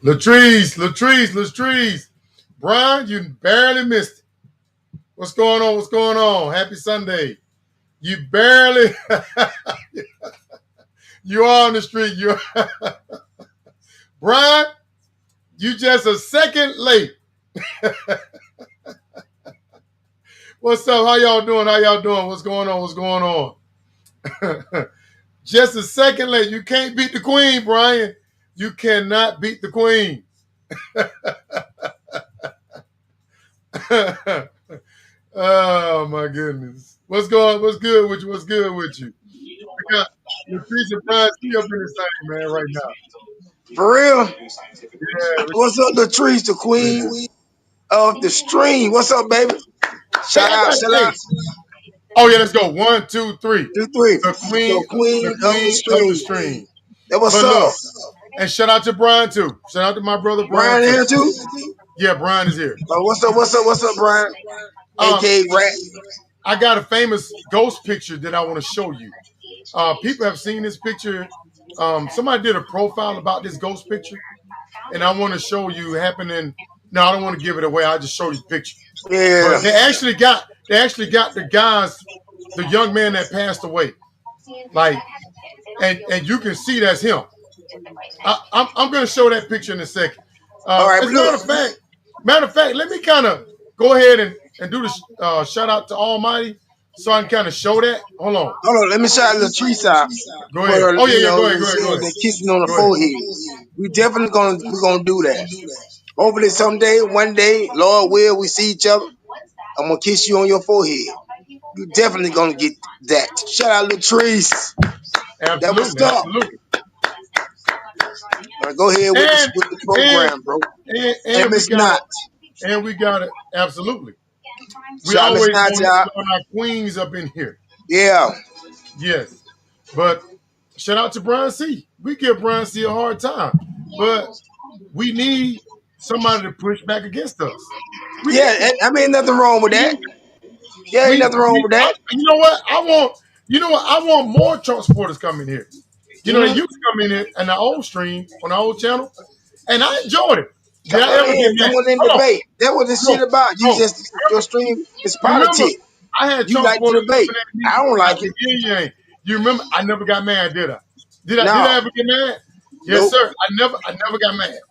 Latrice. Brian, you barely missed it. What's going on? What's going on? Happy Sunday. You barely, you are on the street. You, Brian, you just a second late. What's up? How y'all doing? What's going on? Just a second late. You can't beat the queen, Brian. You cannot beat the queen. Oh my goodness. What's good with you? We got Latrice and Brian C up in this thing, man, right now. For real? Yeah. What's up, Latrice, the queen of the stream? What's up, baby? Shout out. Oh yeah, let's go. 1, 2, 3. 2, 3. The queen of the stream. That what's but up? Look, and shout out to Brian too. Shout out to my brother Brian. Brian here too? Yeah, Brian is here. What's up, Brian? AKA Rat. I got a famous ghost picture that I want to show you. People have seen this picture. Somebody did a profile about this ghost picture, and I want to show you happening. No, I don't want to give it away. I'll just show you the picture. Yeah. But they actually got the guys, the young man that passed away. Like, and you can see that's him. I'm going to show that picture in a second. All right, matter of fact, let me kind of go ahead and do the shout out to Almighty, so I can kind of show that. Hold on. Let me shout Latrice out. Go ahead. Go ahead. They're kissing on the forehead. We definitely gonna do that. Hopefully someday, one day, Lord will, we see each other. I'm gonna kiss you on your forehead. You definitely gonna get that. Shout out Latrice. That was up. Right, go ahead with the program, bro. And Miss Knott. And we got it. Absolutely. We always want our queens up in here. Yeah. Yes. But shout out to Brian C. We give Brian C a hard time. But we need somebody to push back against us. I mean, nothing wrong with that. Yeah, ain't nothing wrong with that. You know what? I want more Trump supporters coming here. You know, they used to come in here in the old stream, on the old channel, and I enjoyed it. Did I ever get mad? That was in debate. That was the shit about. Your stream is politics. I had you like to debate. I don't like it. You remember? I never got mad, did I? Did I ever get mad? Yes, nope. sir. I never got mad.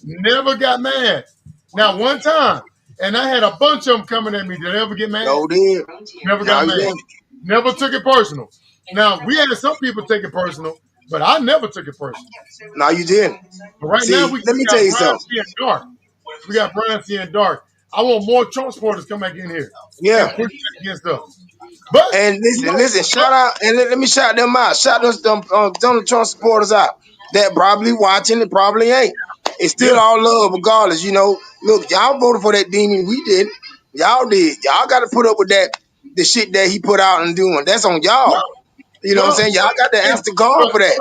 Never got mad. Now, one time, and I had a bunch of them coming at me. Did I ever get mad? No, did. Never got mad. Never took it personal. Now, we had some people take it personal, but I never took it personal. No, you didn't. But right now, let me tell you something. We got Brian C. and Dark. I want more Trump supporters come back in here. Yeah. And push back against us. But, and listen, shout out, and let me shout them out. Shout those Donald Trump supporters out that probably watching and probably ain't. It's still all love regardless, you know. Look, y'all voted for that demon. We did. Y'all did. Y'all got to put up with that, the shit that he put out and doing. That's on y'all. You know what I'm saying? Y'all got to ask the God for that.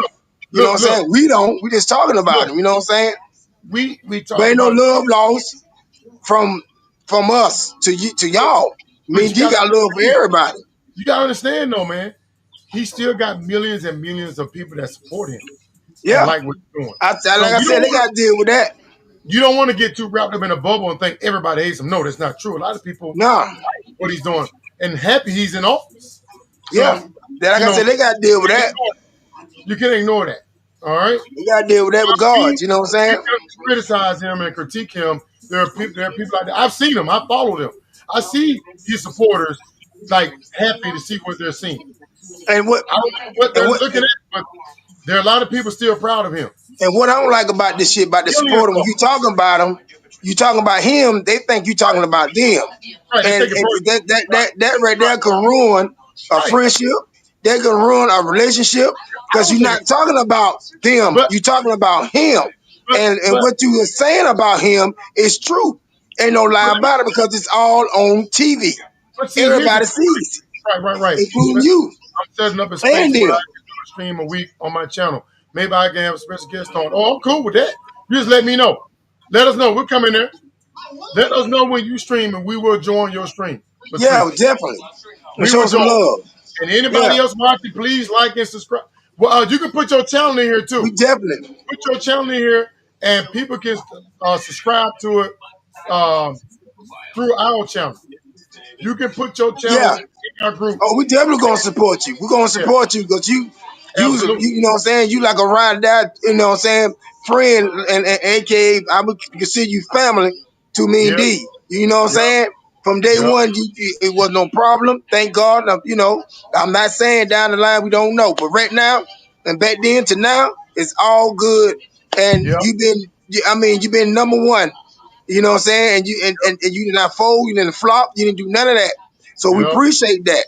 You know what I'm saying? We don't. We just talking about him. You know what I'm saying? We talk. But ain't no love lost from us to y'all. I mean, you got love for everybody. You gotta understand though, man. He still got millions and millions of people that support him. Yeah, like what he's doing. I said, they got to deal with that. You don't want to get too wrapped up in a bubble and think everybody hates him. No, that's not true. A lot of people like what he's doing and happy he's in office. So, I said, they got to deal with that. You can't ignore that. All right? You got to deal with that regardless. You know what I'm saying? You criticize him and critique him. There are people like that. I've seen them. I follow them. I see his supporters like happy to see what they're seeing. And what they're looking at, but there are a lot of people still proud of him. And what I don't like about this shit, about the supporter, when you talking about him, you talking about him, they think you talking about them. Right, and that right there can ruin a friendship. That can ruin a relationship because you're not talking about them. You're talking about him. And what you were saying about him is true. Ain't no lie about it because it's all on TV. Everybody sees it. Right. Including you. I'm setting up a space where I can do a stream a week on my channel. Maybe I can have a special guest on. Oh, I'm cool with that. You just let me know. Let us know. We'll come in there. Let us know when you stream and we will join your stream. Yeah, definitely. We show some love. And anybody else watching, please like and subscribe. Well, you can put your channel in here too. We definitely. Put your channel in here and people can subscribe to it um, through our channel. You can put your channel Yeah. in our group. Oh, we definitely gonna support you. We're gonna Yeah, support you because absolutely. you know what I'm saying. You like a ride or die, you know what I'm saying, friend, and AKA I would consider you family to me Yep, indeed. You know what I'm yep, saying. From day yep, one, it was no problem. Thank God. You know, I'm not saying down the line we don't know, but right now and back then to now, it's all good. And yep, I mean, you've been number one. You know what I'm saying? And you did not fold, you didn't flop, you didn't do none of that. So we yep, appreciate that.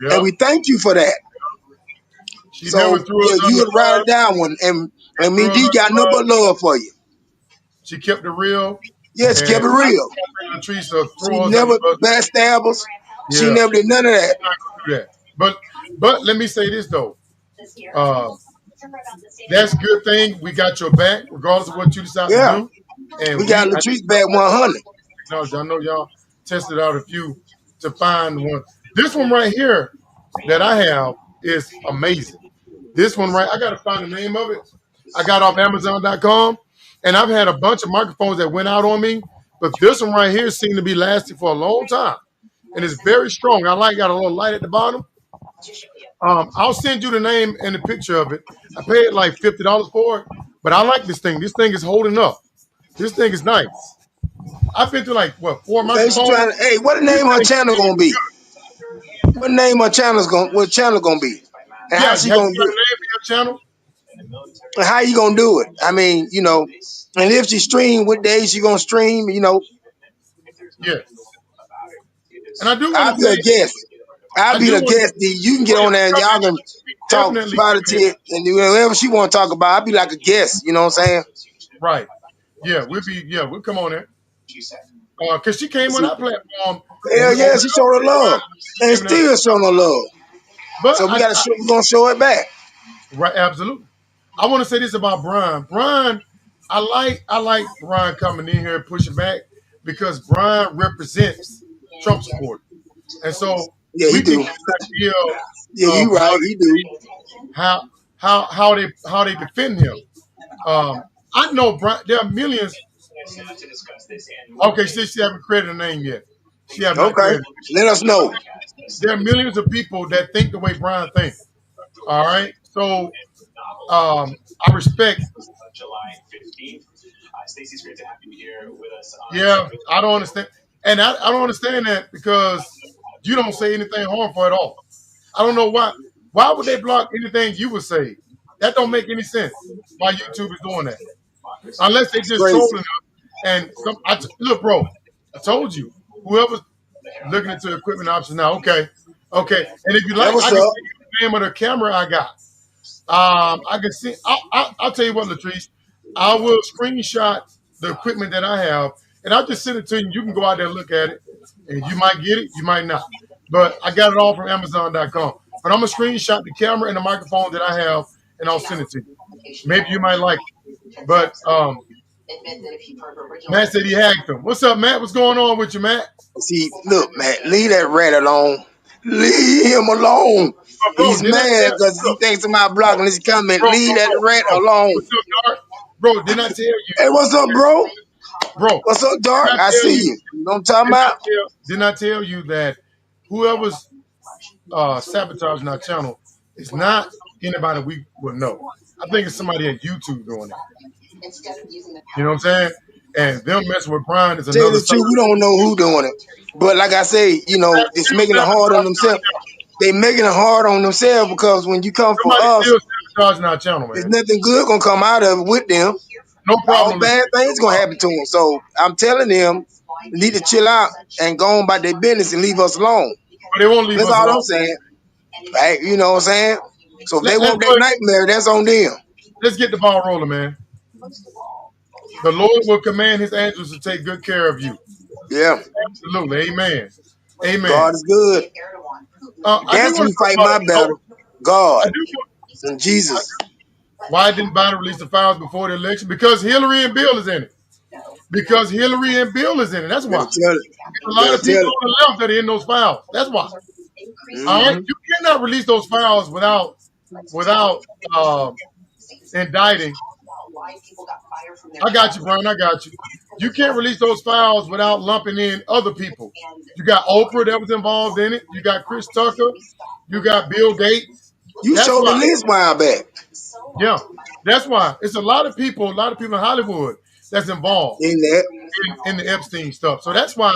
And yep. we thank you for that. She So never threw yeah, us you under the would ride bus. it down one and Threw me us under D got the no but bus. love for you. She kept it real, Yes, and kept it I real. don't think Latrice will She throw us under never the bus. backstab us. She Yeah, never did none of that. she's not gonna do that. But let me say this though. Uh, that's a good thing. We got your back, regardless of what you decide to Yeah. do. And We got I Latrice back 100. technology. I know y'all tested out a few to find one. This one right here that I have is amazing. This one right, I gotta find the name of it. I got off Amazon.com, and I've had a bunch of microphones that went out on me, but this one right here seemed to be lasting for a long time, and it's very strong. I like got a little light at the bottom. I'll send you the name and the picture of it. I paid like $50 for it, but I like this thing. This thing is holding up. This thing is nice. I've been through like what 4 She microphones. trying to, hey, what the This name of her thing channel is gonna be? good. What name of her what channel gonna be? And Yeah, how have she you got gonna do a name for your channel? it? And how you gonna do it? I mean, you know, and if she stream, what days she gonna stream, you know, Yes. And I do want I'll to be say, a guest. I'll I be do the want to. guest. You can get Oh yeah, on there and y'all can we talk definitely about come it to in. it and do whatever she want to talk about. I'll be like a guest. You know what I'm saying? Right. Yeah, we'll come on there. Cause she came on See, our platform and hell we yeah, opened she it up showed her to love everybody. and Giving us, still showing her love. but So we're gonna show it back. right, absolutely. I want to say this about Brian. Brian, I like Brian coming in here and pushing back because Brian represents Trump supporters, and so Yeah, he we can do. get an idea Yeah, of you right. He do. how how they defend him. I know Brian. There are millions. Okay, she haven't created a name yet. She have not Okay, created. let us know. There are millions of people that think the way Brian thinks. All right, so I respect. Yeah, I don't understand, and I don't understand that because you don't say anything harmful at all. I don't know why. Why would they block anything you would say? That don't make any sense. Why YouTube is doing that? Unless they It's just crazy. trolling them. And look, bro. I told you. Whoever's looking into equipment options now. Okay, okay. And if you That like, was I can up. see the name of the camera I got. I can see. I'll tell you what, Latrice. I will screenshot the equipment that I have, and I'll just send it to you. You can go out there and look at it, and you might get it, you might not. But I got it all from Amazon.com. But I'm gonna screenshot the camera and the microphone that I have, and I'll send it to you. Maybe you might like it. But Matt said he hacked them. What's up, Matt? What's going on with you, Matt? See, look, man, leave that rat alone. Leave him alone. Bro, He's didn't I mad tell because he look, thinks about blocking his comment. bro, Leave bro, that bro, rat bro. alone. What's up, Dark? Bro, didn't I tell you, Hey, what's up, bro? bro? What's up, Dark? Didn't I I tell see you? you. You know what I'm talking Didn't I about? tell? Didn't I tell you that whoever's sabotaging our channel is not anybody we would know. I think it's somebody at YouTube doing that. You know what I'm saying? And them messing with Brian is Tell you another the side. truth, we don't know who doing it. But like I say, you know, Somebody it's still making it hard on sabotaging our themselves. channel. They making it hard on themselves because when you come for Somebody us, still sabotaging our channel, there's man. nothing good gonna come out of it with them. No All problem. bad No things gonna problem. happen to them. So I'm telling them, they need to chill out and go on about their business and leave us alone. But they won't leave That's us all alone. I'm saying. Right? You know what I'm saying? So if they Let's want go that ahead. nightmare, that's on them. Let's get the ball rolling, man. The Lord will command his angels to take good care of you. Yeah. Absolutely. Amen. Amen. God is good. I do That's want who to talk fight about my it. battle. God I do. and I Jesus. do. Why didn't Biden release the files before the election? Because Hillary and Bill is in it. Because Hillary and Bill is in it. That's Better why. tell it. There's a lot Better of tell people it. on the left that are in those files. That's why. All right. Mm-hmm. You cannot release those files without indicting I got you, Brian. I got you. You can't release those files without lumping in other people. You got Oprah that was involved in it. You got Chris Tucker. You got Bill Gates. You That's showed the why. list a while back. Yeah, that's why. It's a lot of people in Hollywood that's involved In that. in the Epstein stuff. So that's why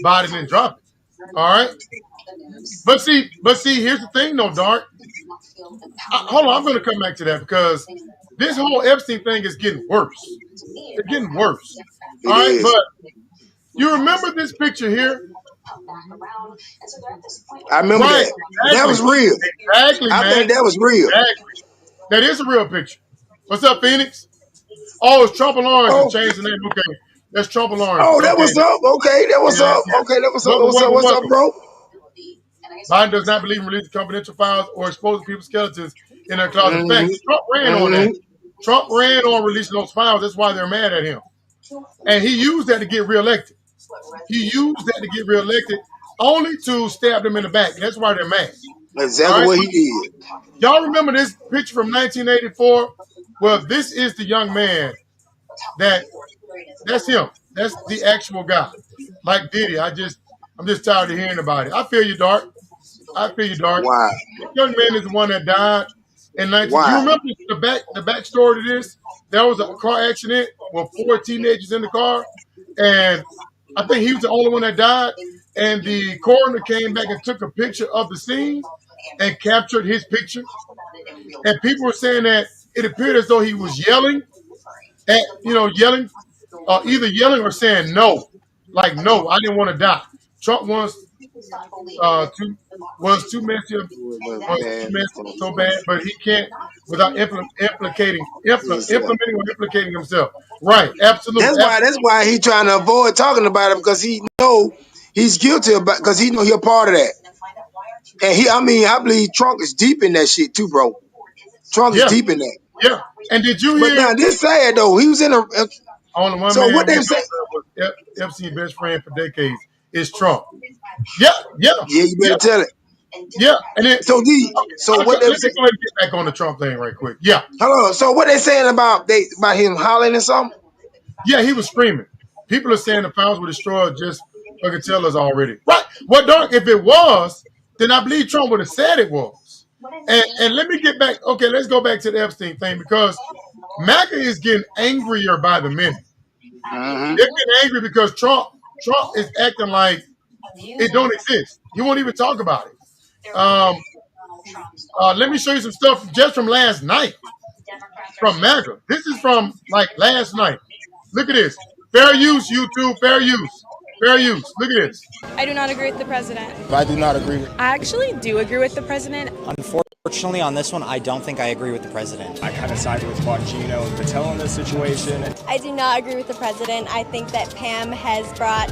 Biden didn't drop it. All right. But see, here's the thing, though, Dark. Hold on, I'm going to come back to that because this whole Epstein thing is getting worse. It's getting worse. It All right, is. but you remember this picture here? I remember Right, that. That exactly. was real. Exactly, I man. think that was real. Exactly. That is a real picture. What's up, Phoenix? Oh, it's Trump and Lawrence. Oh, It changed the name. Okay. That's Trump and Lawrence. oh, that Okay. was up. Okay, that was Yeah, up. yeah. Okay, that was up. But What's up? what, What's what, up, bro? Biden does not believe in releasing confidential files or exposing people's skeletons in their closet. In fact, Mm-hmm. Trump ran on that. Mm-hmm. Trump ran on releasing those files. That's why they're mad at him. And he used that to get reelected. He used that to get reelected only to stab them in the back. That's why they're mad. All Exactly right. what he did. Y'all remember this picture from 1984? Well, this is the young man that's him. That's the actual guy. Like Diddy. I'm just tired of hearing about it. I feel you, Dark. I feel you, Dark. Why? This young man is the one that died in 19. You Why? remember the backstory to this? There was a car accident with 4 teenagers in the car, and I think he was the only one that died. And the coroner came back and took a picture of the scene and captured his picture. And people were saying that it appeared as though he was yelling yelling, either yelling or saying no, like no, I didn't want to die. Trump too was too messy, so bad, but he can't without implementing or implicating himself. Right? Absolutely. That's why he trying to avoid talking about it because he know he's guilty about because he know he a part of that. And I believe Trump is deep in that shit too, bro. Trump is Yeah, deep in that. yeah. And did you But hear? now this sad though. He was in a. Only one So what man we they know say? that was Epstein's best friend for decades is Trump. Yeah, yeah, Yeah, you yeah, better tell it. yeah. And then So what they let me say? go ahead and get back on the Trump thing right quick. Yeah, Hold on. So what they saying about him hollering or something? yeah, he was screaming. People are saying the files were destroyed just fucking tell us already. Right. Well, Dark, if it was, then I believe Trump would have said it was. And let me get back. Okay, let's go back to the Epstein thing because MAGA is getting angrier by the minute. Mm-hmm. They're getting angry because Trump is acting like it don't exist. He won't even talk about it. Let me show you some stuff just from last night from MAGA. This is from like last night. Look at this. Fair use, YouTube. Fair use. Fair use. Look at this. I do not agree with the president. I do not agree with. I actually do agree with the president. Unfortunately, on this one, I don't think I agree with the president. I kind of side with Bongino and Patel in this situation. I do not agree with the president. I think that Pam has brought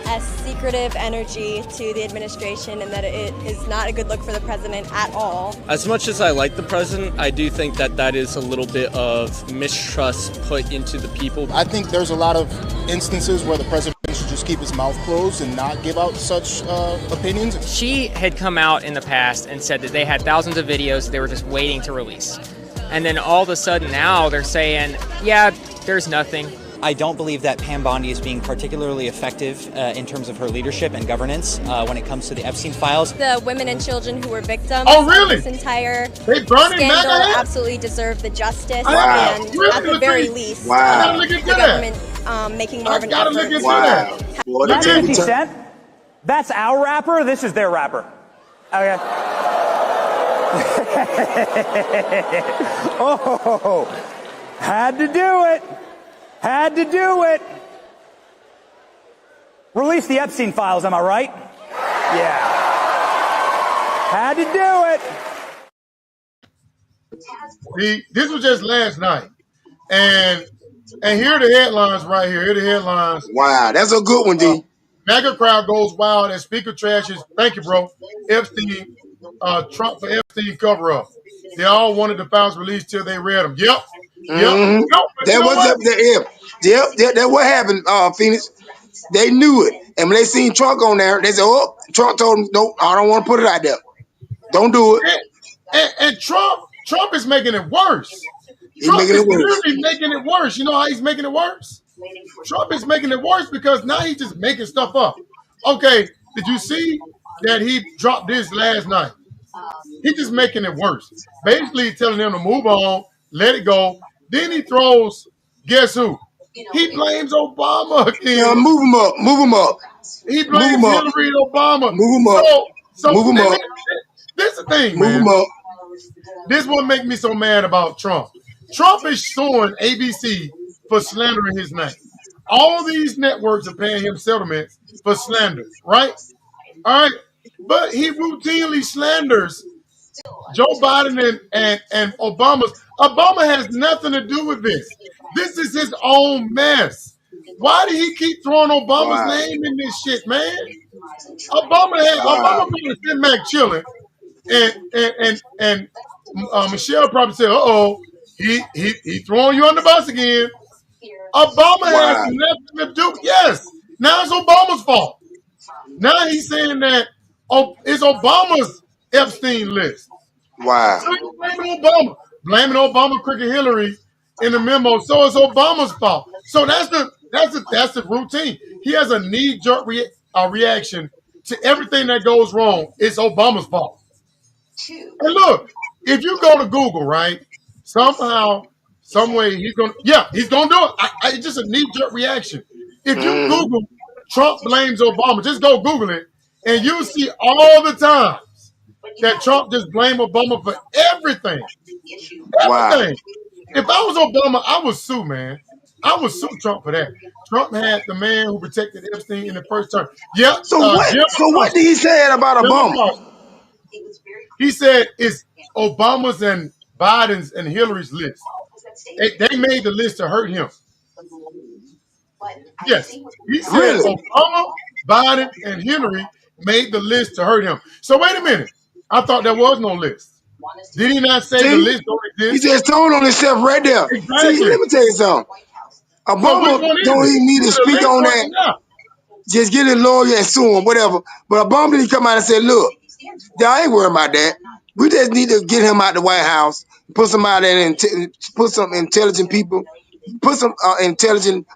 a secretive energy to the administration and that it is not a good look for the president at all. As much as I like the president, I do think that is a little bit of mistrust put into the people. I think there's a lot of instances where the president should just keep his mouth closed and not give out such opinions. She had come out in the past and said that they had thousands of videos they were just waiting to release. And then all of a sudden now they're saying, yeah, there's nothing. I don't believe that Pam Bondi is being particularly effective in terms of her leadership and governance when it comes to the Epstein files. The women and children who were victims Oh, really? of this entire They burning scandal MAGA? absolutely deserve the justice. Wow. And Really? at the very least, Wow. I gotta look into the that. government making more of I an gotta effort. look into Wow. that. Boy, That's they 50 take- Cent? That's our rapper? This is their rapper. Okay. Oh, had to do it. Had to do it. Release the Epstein files, am I right? Yeah. Had to do it. See, this was just last night. And here are the headlines right here. Here are the headlines. Wow, that's a good one, D. MAGA crowd goes wild as speaker trashes. Thank you, bro. Epstein, Trump for Epstein cover-up. They all wanted the files released till they read them. Yep. Mm-hmm. Yep. No, but That you know was what? that what happened, Phoenix. They knew it. And when they seen Trump on there, they said, oh, Trump told them, no, I don't want to put it out there. Don't do it. And Trump is making it worse. He's Trump making is it worse. literally making it worse. You know how he's making it worse? Trump is making it worse because now he's just making stuff up. Okay, did you see that he dropped this last night? He's just making it worse. Basically telling them to move on, let it go. Then he throws, guess who? He blames Obama Now again. move him up. Move him up. He Move him blames up. Hillary and Obama. Move him up. So Move him up. this is the thing, Move him man. up. This what make me so mad about Trump. Trump is suing ABC for slandering his name. All these networks are paying him settlements for slander, right? All right. But he routinely slanders Joe Biden and Obama has nothing to do with this. This is his own mess. Why did he keep throwing Obama's Wow. name in this shit, man? Obama Wow. been sitting back chilling, and Michelle probably said, "Uh-oh, he throwing you on the bus again." Obama has Wow. nothing to do. Yes, now it's Obama's fault. Now he's saying that it's Obama's Epstein list. Wow. So he's blaming Obama, Cricket Hillary in the memo. So it's Obama's fault. So that's the routine. He has a knee-jerk reaction to everything that goes wrong. It's Obama's fault. And look, if you go to Google, right, somehow, some way he's gonna do it. It's just a knee-jerk reaction. If you Google Trump blames Obama, just go Google it, and you'll see all the times that Trump just blamed Obama for everything. Wow. Everything. If I was Obama, I would sue, man. I would sue Trump for that. Trump had the man who protected Epstein in the first term. Yeah. So what did he say about Obama? He said it's Obama's and Biden's and Hillary's list. They made the list to hurt him. Yes. He said Really? Obama, Biden, and Hillary made the list to hurt him. So wait a minute. I thought there was no list. Did he not say the list don't He exist? just told on himself right there. Exactly. See, let me tell you something. So which Obama one is don't it? even need to Is it a speak list on or that. not? Just get a lawyer and sue him, whatever. But Obama didn't come out and say, look, y'all ain't worried about that. We just need to get him out the White House, put some out there and put some intelligent people, put some intelligent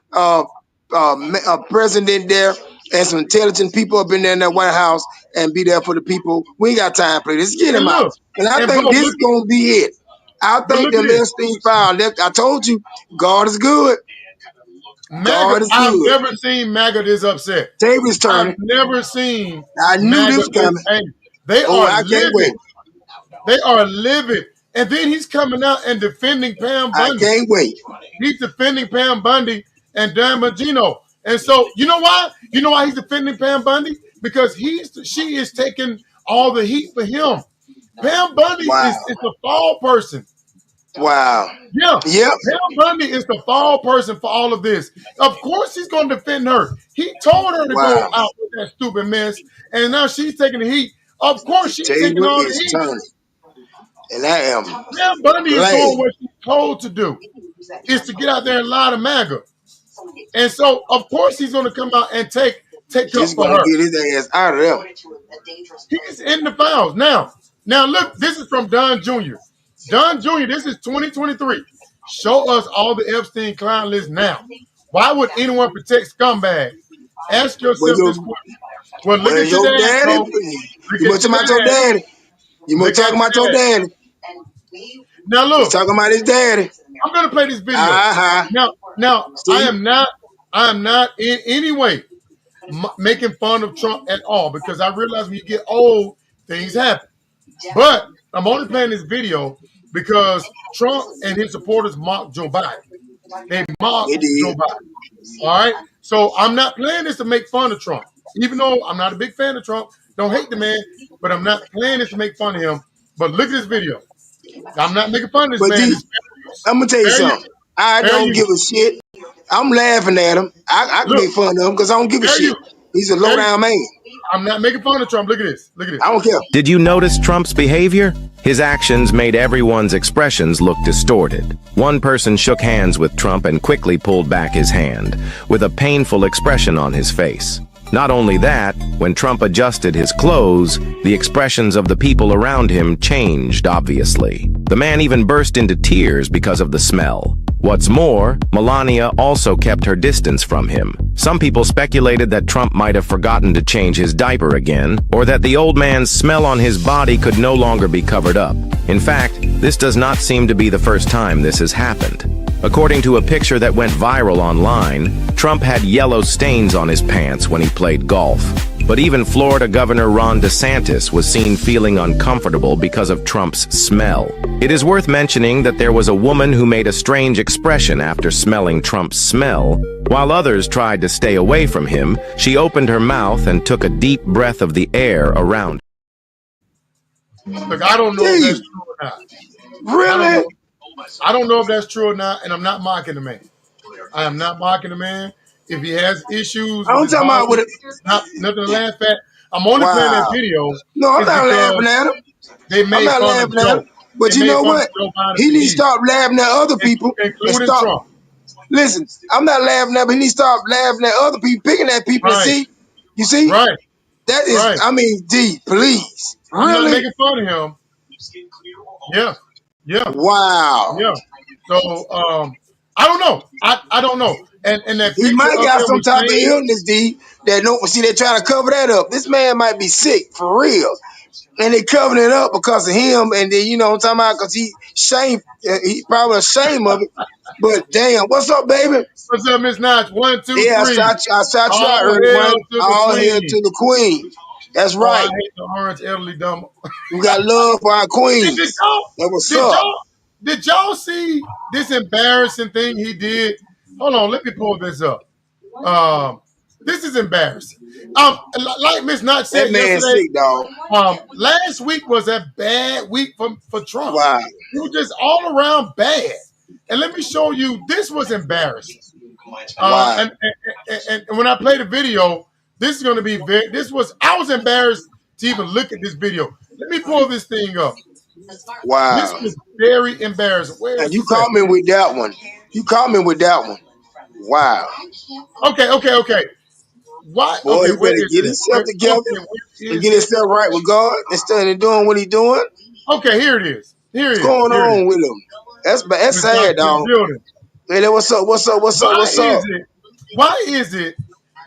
president there and some intelligent people up in there in that White House and be there for the people. We ain't got time for this. Get And him out. look, And I and think bro, this look, is going to be it. I but think look the at this. Epstein file, I told you, God is good. MAGA, God is I've good. never seen MAGA this upset. Tables I've turning. never seen I knew MAGA this was this coming. angry. They Oh, are I can't wait. livid. They are livid. And then he's coming out and defending Pam I Bundy. can't wait. He's defending Pam Bundy and Dan Bongino. And so, you know why? You know why he's defending Pam Bundy? Because she is taking all the heat for him. Pam Bundy Wow. is a fall person. Wow. Yeah. Yep. Pam Bundy is the fall person for all of this. Of course he's going to defend her. He told her to go Wow. out with that stupid mess, and now she's taking the heat. Of course she's taking Table all the is heat. turning. And I am Pam Bundy is glad. doing what she's told to do, is to get out there and lie to MAGA. And so, of course, he's going to come out and take up Just for gonna her. get his ass out of there. He's in the files. Now look, this is from Don Jr. Don Jr., this is 2023. Show us all the Epstein client list now. Why would anyone protect scumbags? Ask yourself this question. Well, look at your Your dad, daddy. bro. You must talk about your daddy. You must talk about your daddy. Now He's look, talking about his daddy. I'm gonna play this video. Uh-huh. Now, See? I am not in any way making fun of Trump at all, because I realize when you get old, things happen. But I'm only playing this video because Trump and his supporters mocked Joe Biden. They mocked They did. Joe Biden. All right. So I'm not playing this to make fun of Trump, even though I'm not a big fan of Trump. Don't hate the man, but I'm not playing this to make fun of him. But look at this video. I'm not making fun of this But man. I'm gonna tell you something. I don't give a shit. I'm laughing at him. I can make fun of him because I don't give a shit. He's a low down man. I'm not making fun of Trump. Look at this. Look at this. I don't care. Did you notice Trump's behavior? His actions made everyone's expressions look distorted. One person shook hands with Trump and quickly pulled back his hand, with a painful expression on his face. Not only that, when Trump adjusted his clothes, the expressions of the people around him changed, obviously. The man even burst into tears because of the smell. What's more, Melania also kept her distance from him. Some people speculated that Trump might have forgotten to change his diaper again, or that the old man's smell on his body could no longer be covered up. In fact, this does not seem to be the first time this has happened. According to a picture that went viral online, Trump had yellow stains on his pants when he played golf. But even Florida Governor Ron DeSantis was seen feeling uncomfortable because of Trump's smell. It is worth mentioning that there was a woman who made a strange expression after smelling Trump's smell. While others tried to stay away from him, she opened her mouth and took a deep breath of the air around. Look, I don't know if that's true or not. Really? I don't know if that's true or not, and I'm not mocking the man. I am not mocking the man. If he has issues with I'm his talking about body, with it. nothing to laugh at. I'm only playing that Wow. video No, I'm is not laughing because at him. they I'm made not fun of laughing at him. Joe. But They you made know fun of what? Joe Biden He for needs to years, stop laughing at other people and including stop. Trump. Listen, I'm not laughing at him. He needs to stop laughing at other people, picking at people and Right, see. You see? right, That is, right. I mean, D, please. I'm not Really? making fun of him. Yeah, yeah, Wow. yeah. So I don't know. I don't know. And that He picture might up got there some with type of Shane. illness, D, that don't see they're trying to cover that up. This man might be sick for real. And they covering it up because of him, and then you know what I'm talking about, because he probably ashamed of it. But damn, what's up, baby? What's up, Miss Notch? One, two, Yeah, three. I shot you out All early, hail man. to the All hail queen. to the queen. That's Oh, I right. hate the orange elderly dumb. We got love for our Did queens. y'all That what's did up. y'all did y'all see this embarrassing thing he did? Hold on, let me pull this up. This is embarrassing. Like Miss Knott That said man yesterday, sick, dog. last week was a bad week for Trump. Wow. It was just all around bad. And let me show you, this was embarrassing. Wow. And when I play the video, this is going to be I was embarrassed to even look at this video. Let me pull this thing up. This Wow. was very embarrassing. Where And is you this at? caught me with that one. You caught me with that one. Wow. Okay. Why? Boy, Okay, he where better is get it? himself together Where and is get it? himself right with God instead of doing what he doing. Okay, here it is. What's going Here it is. on with him? That's Miss Knox sad, in the dog. building. Hey, what's up? What's up? What's up? Why What's is up? it? Why is it?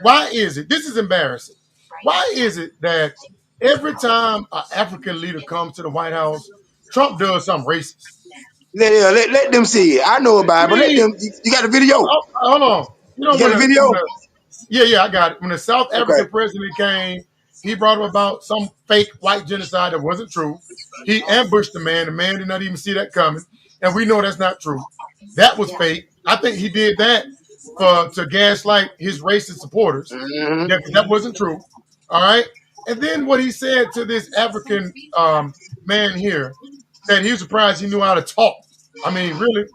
Why is it? This is embarrassing. Why is it that every time an African leader comes to the White House, Trump does something racist? Let them see it. I know I about it, but let mean, them. You got a video? hold on. You know You got a video? yeah, I got it. When the South Okay. African president came, he brought up about some fake white genocide that wasn't true. He ambushed the man. The man did not even see that coming, and we know that's not true. That was fake. I think he did that to gaslight his racist supporters. Mm-hmm. That wasn't true. All right. And then what he said to this African man here, that he was surprised he knew how to talk. I mean, really,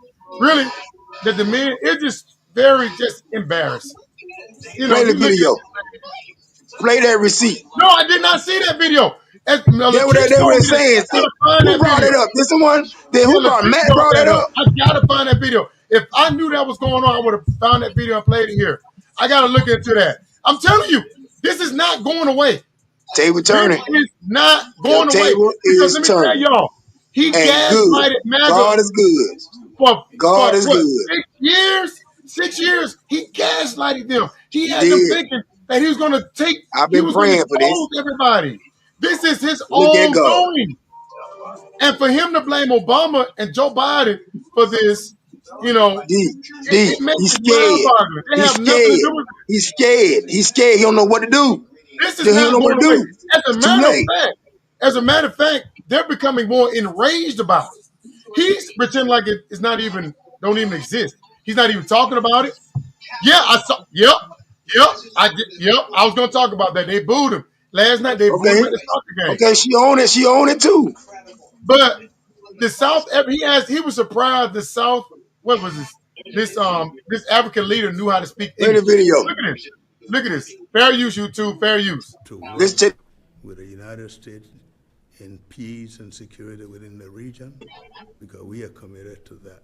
that the man is just embarrassing. You know, Play the you look at video. Play that receipt. no, I did not see that video. As Latrice They told were me that saying. I gotta find Who that brought video. it up? This the one? Then Yeah, who brought Latrice Matt brought brought that it up. up? I gotta find that video. If I knew that was going on, I would have found that video and played it here. I gotta look into that. I'm telling you, this is not going away. Table This turning. is not The going away. table Because is let me tell turning. y'all, he And good. gaslighted MAGA God is good. for God is what, good. 6 years? 6 years, he gaslighted them. He He had them did. thinking that he was gonna I've he been was gonna praying for this. expose everybody. This is his Look at own God. doing. And for him to blame Obama and Joe Biden for this, you know, D. it makes He's it mind scared. boggling. They He's have nothing to scared. do with it. He's scared. He's scared. He don't know what to do. This He is don't not know what going to away. do. As a It's too matter of late. fact, they're becoming more enraged about it. He's pretending like it's not even don't even exist. He's not even talking about it. Yeah, I saw. Yep. I did. Yep. I was gonna talk about that. They booed him last night. They booed Okay. him at the soccer game. Okay, she own it. She own it too. But the South, he was surprised the South. What was this? This African leader knew how to speak Play the English. video. Look at this. Look at this. Fair use, YouTube. Fair use. To work Listen to with the United States in peace and security within the region, because we are committed to that.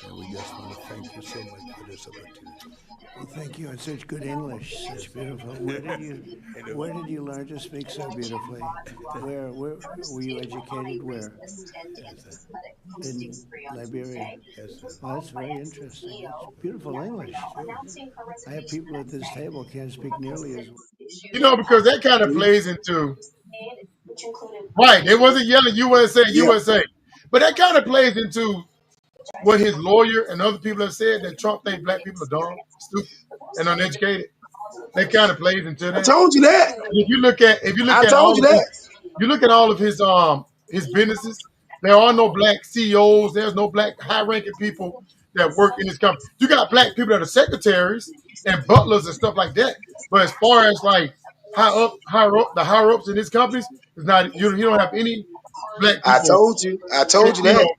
And we just want to thank you so much for this opportunity. Well, thank you. It's such good English. Such beautiful. Where did you learn to speak so beautifully? Where were you educated? Where? In Liberia. Yes. Well, that's very interesting. That's beautiful English too. I have people at this table can't speak nearly as well. You know, because that kind of plays into right. They wasn't yelling USA, Yeah. USA, but that kind of plays into what his lawyer and other people have said that Trump think black people are dumb, stupid, and uneducated. That kind of plays into I that. told you that. If you look I at told all you of his, that. you look at all of his businesses. There are no black CEOs. There's no black high-ranking people that work in this company. You got black people that are secretaries and butlers and stuff like that. But as far as like the higher ups in his companies, it's not. You don't have any black I people, told you. I told you you that. know,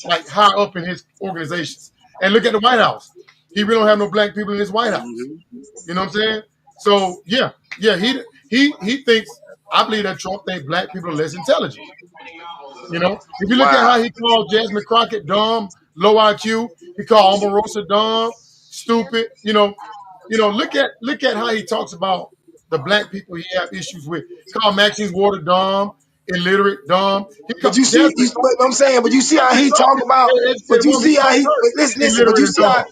like high up in his organizations. And look at the White House. He really don't have no black people in his White House. You know what I'm saying? So yeah, he thinks. I believe that Trump thinks black people are less intelligent. You know, if you look at Wow. how he called Jasmine Crockett dumb, low IQ, he called Omarosa dumb, stupid. Look at how he talks about the black people he have issues with. He called Maxine Waters dumb, illiterate, dumb. He But called you see, Jasmine but I'm saying, but you see how he talk about, but educated you woman. He see how called he, her but listen, illiterate and dumb.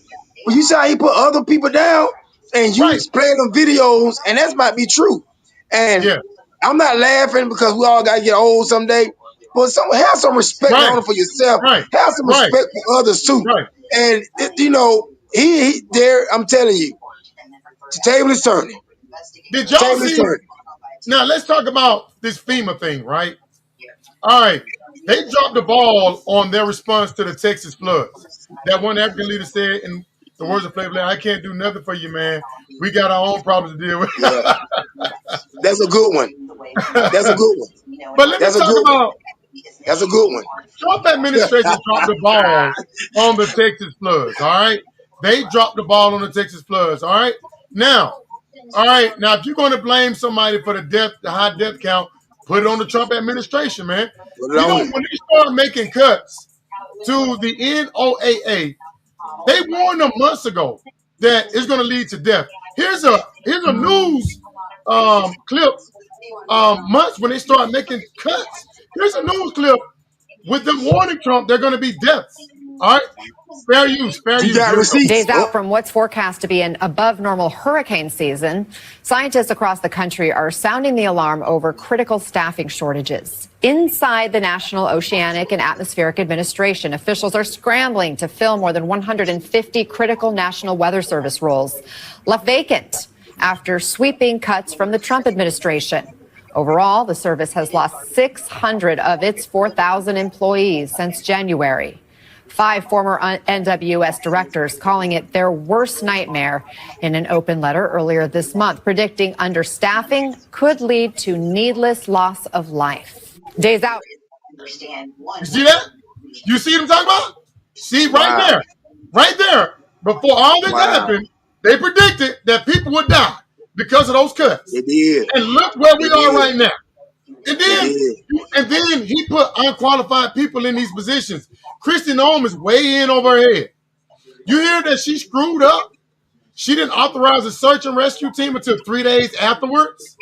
but you see how he put other people down, and you Right? play them videos, and that might be true. And Yeah. I'm not laughing because we all gotta get old someday, but have some respect not Right. only for yourself, Right. have some Right. respect for others too. Right. And he there. I'm telling you, the table is turning. Did y'all Table is see? turning. Now let's talk about this FEMA thing, right? All right. They dropped the ball on their response to the Texas floods. That one African leader said, in the words of Flavor, I can't do nothing for you, man. We got our own problems to deal with. Yeah, that's a good one. That's a good one. But let me That's a talk good one. about That's a good one. Trump administration dropped the ball on the Texas floods. All right. They dropped the ball on the Texas floods. All right. Now, if you're going to blame somebody for the high death count, put it on the Trump administration, man. Put it You know, on when him. they start making cuts to the NOAA, they warned them months ago that it's going to lead to death. Here's a news clip months when they start making cuts. Here's a news clip with them warning Trump they're going to be deaths. All right, fair use, fair You use. got Here we go. receipts. Days out from what's forecast to be an above normal hurricane season, scientists across the country are sounding the alarm over critical staffing shortages. Inside the National Oceanic and Atmospheric Administration, officials are scrambling to fill more than 150 critical National Weather Service roles left vacant after sweeping cuts from the Trump administration. Overall, the service has lost 600 of its 4,000 employees since January. 5 former NWS directors calling it their worst nightmare in an open letter earlier this month, predicting understaffing could lead to needless loss of life. Days out. You see that? You see what I'm talking about? See Wow. right there. Before all this Wow. happened, they predicted that people would die because of those cuts. They did. And look where They we are did. right now. And They then, did. he put unqualified people in these positions. Kristi Noem is way in over her head. You hear that she screwed up? She didn't authorize a search and rescue team until 3 days afterwards.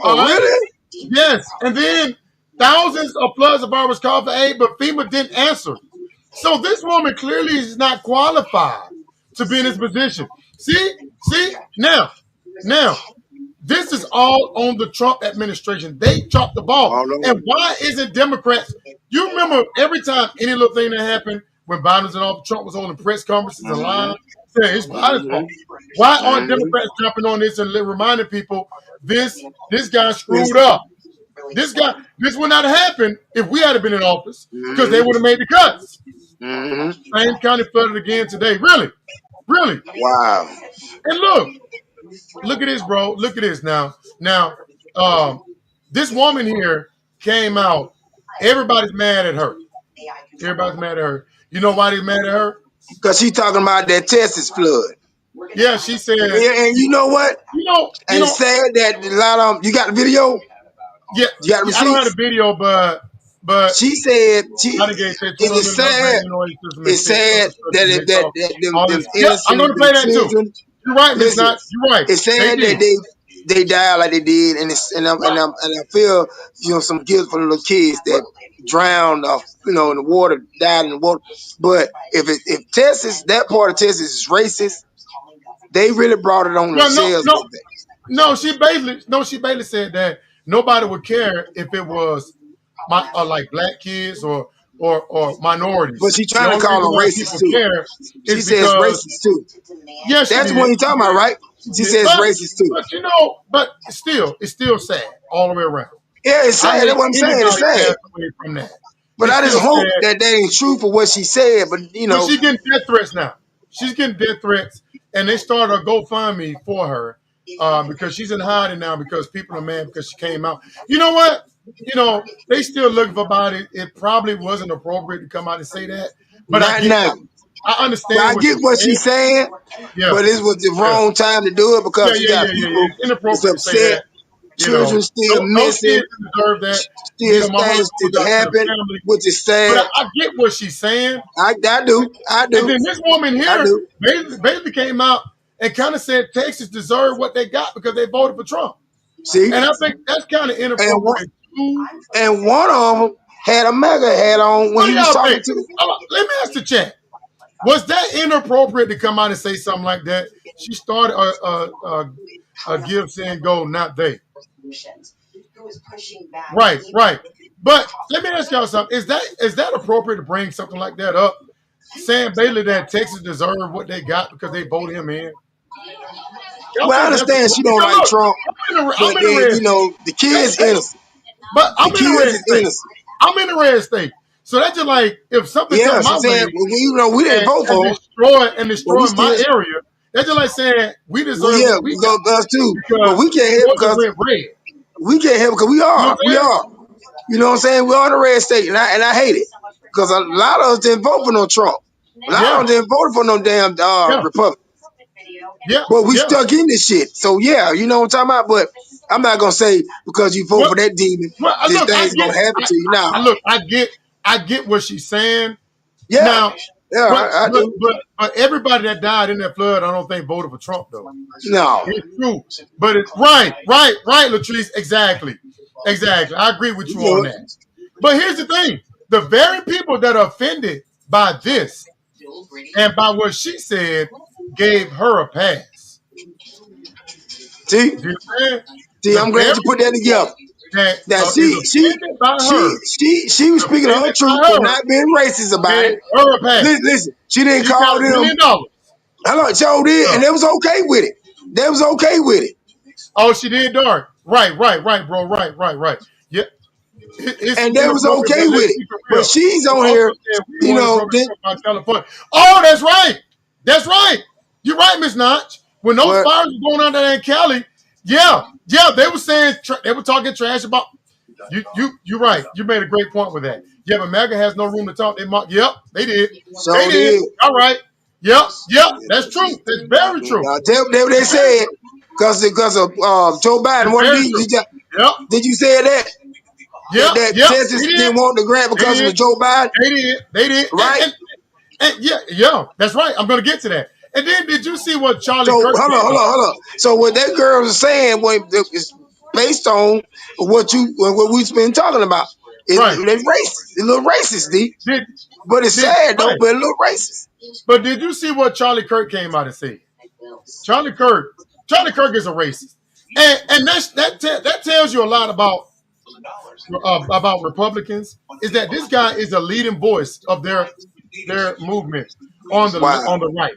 All Oh, right? really? Yes. And then thousands of floods of borrowers called for aid, but FEMA didn't answer. So this woman clearly is not qualified to be in this position. See? Now, this is all on the Trump administration. They dropped the ball. All And on. why isn't Democrats? You remember every time any little thing that happened when Biden was in office, Trump was holding press conferences and lying, saying it's Biden's fault. Why aren't Democrats jumping on this and reminding people this guy screwed up? This would not have happened if we had been in office because they would have made the cuts. Same county flooded again today. Really? Wow. And look at this, bro. Look at this now. Now, this woman here came out. Everybody's mad at her. You know why they're mad at her? Because she talking about that Texas flood. Yeah, she said. And you know what? And it's sad that a lot of you got the video. Yeah, You got the I don't have the receipts. video, but But she said I done gave said it 200 is million dollars back sad. in racism and It's fixed sad other stuff that to it, make that, up that all them this. Yeah, I'm innocent gonna them play that too. children. You're right, Miss Listen, Knott. You're right. it's They sad did. that they died like they did, and I feel some guilt for the little kids that drowned off in the water, died in the water. But if Texas, that part of Texas is racist, they really brought it on Well, themselves with that. no. She basically said that nobody would care if it was like black kids or But minorities. she The trying to only call reason them why racist people too. care She is says because racist too. yes, she That's the one did. you talking about, right? She says But racist too. but it's still sad all the way around. Yeah, it's I sad. That's hate what I'm saying. It's anybody sad. pass away from that. But It's I just still hope sad. that that ain't true for what she said. But But she's getting death threats now. She's getting death threats, and they started a GoFundMe for her because she's in hiding now because people are mad because she came out. You know what? They still looking for body. It probably wasn't appropriate to come out and say that, but I not get now. what I But I understand what get she's what saying. she's saying. Yeah, But it was the yeah, wrong time to do it yeah, because you yeah, got yeah, yeah, yeah. people It's that's inappropriate to say upset. that. Children still Those missing. kids deserve that. Still My heart things goes still out to the happen, family. which is But sad. I get what she's saying. I do. I And do. then this woman I here do. basically came out and kind of said Texas deserved what they got because they voted for Trump. See? And I think that's kind of And one, inappropriate too. and one of them had a MAGA hat on when What he do was y'all talking think? to. Let me ask the chat. Was that inappropriate to come out and say something like that? She started a give, saying, go, not they. Right. But let me ask y'all something. Is that appropriate to bring something like that up? Saying Bailey that Texas deserved what they got because they voted him in. Y'all Well, I think that's understand she don't because like look, Trump, I'm but in the then red state. the kids Hey, innocent. but The I'm in the kids red is state. innocent. I'm in the red state. So that's just like if something Yeah, come my she said, way well, we didn't and, vote and for him, but destroy we my still, area, that's just like saying we well, deserve yeah, what we we got go us too, but because we can't it help wasn't because red red. we You know are, what I'm saying? You know what I'm saying? We're on the red state, and I hate it because a lot of us didn't vote for no Trump. A lot of Yeah, us didn't vote for no damn yeah, Republican. yeah, But we yeah. stuck in this shit. So yeah, you know what I'm talking about. But I'm not gonna say because you vote Well, for that demon, this look, thing's gonna happen to you. Now, I get what she's saying. yeah, Now, yeah, I do. but everybody that died in that flood, I don't think voted for Trump though. No, It's true, but it's right, Latrice, exactly. I agree with you you do on it. that. But here's the thing: the very people that are offended by this and by what she said gave her a pass. See, Do you understand? see, The I'm very glad you put that people together. that That is offended by her, she was speaking her truth for not being racist about gave it. her a pass. Listen, she didn't She got call $1 them. million. Hello, Joe did, Yeah. and they was okay with it. They was okay with it. Oh, she did, dark. Right, bro. Right. Yeah, it's And they was inappropriate, okay but let's with it. keep it But real. she's She on also here, said we wanted broken then about California. Oh, that's right. You're right, Miss Notch. When those what? fires were going on there in Cali, yeah, they were saying they were talking trash about you. You're right. You made a great point with that. Yeah, but MAGA has no room to talk. Yep, they did. They So did. did. All right. Yep. That's true. That's very true. Tell them what they That's very said true. because of Joe Biden. That's One of very these, true. Yep. did you say that? That They Texas did. didn't want the grant They because of the did. Joe Biden, They did. right? And yeah, that's right. I'm gonna get to that. And then did you see what So Charlie Kirk came out? hold on. So what that girl is saying, it's based on what we've been talking about. It's Right. racist. It's a little racist, D. Did But it's did sad though, right. but a little racist. But did you see what Charlie Kirk came out and said? Charlie Kirk is a racist. And that tells you a lot about Republicans, is that this guy is a leading voice of their movement on the right.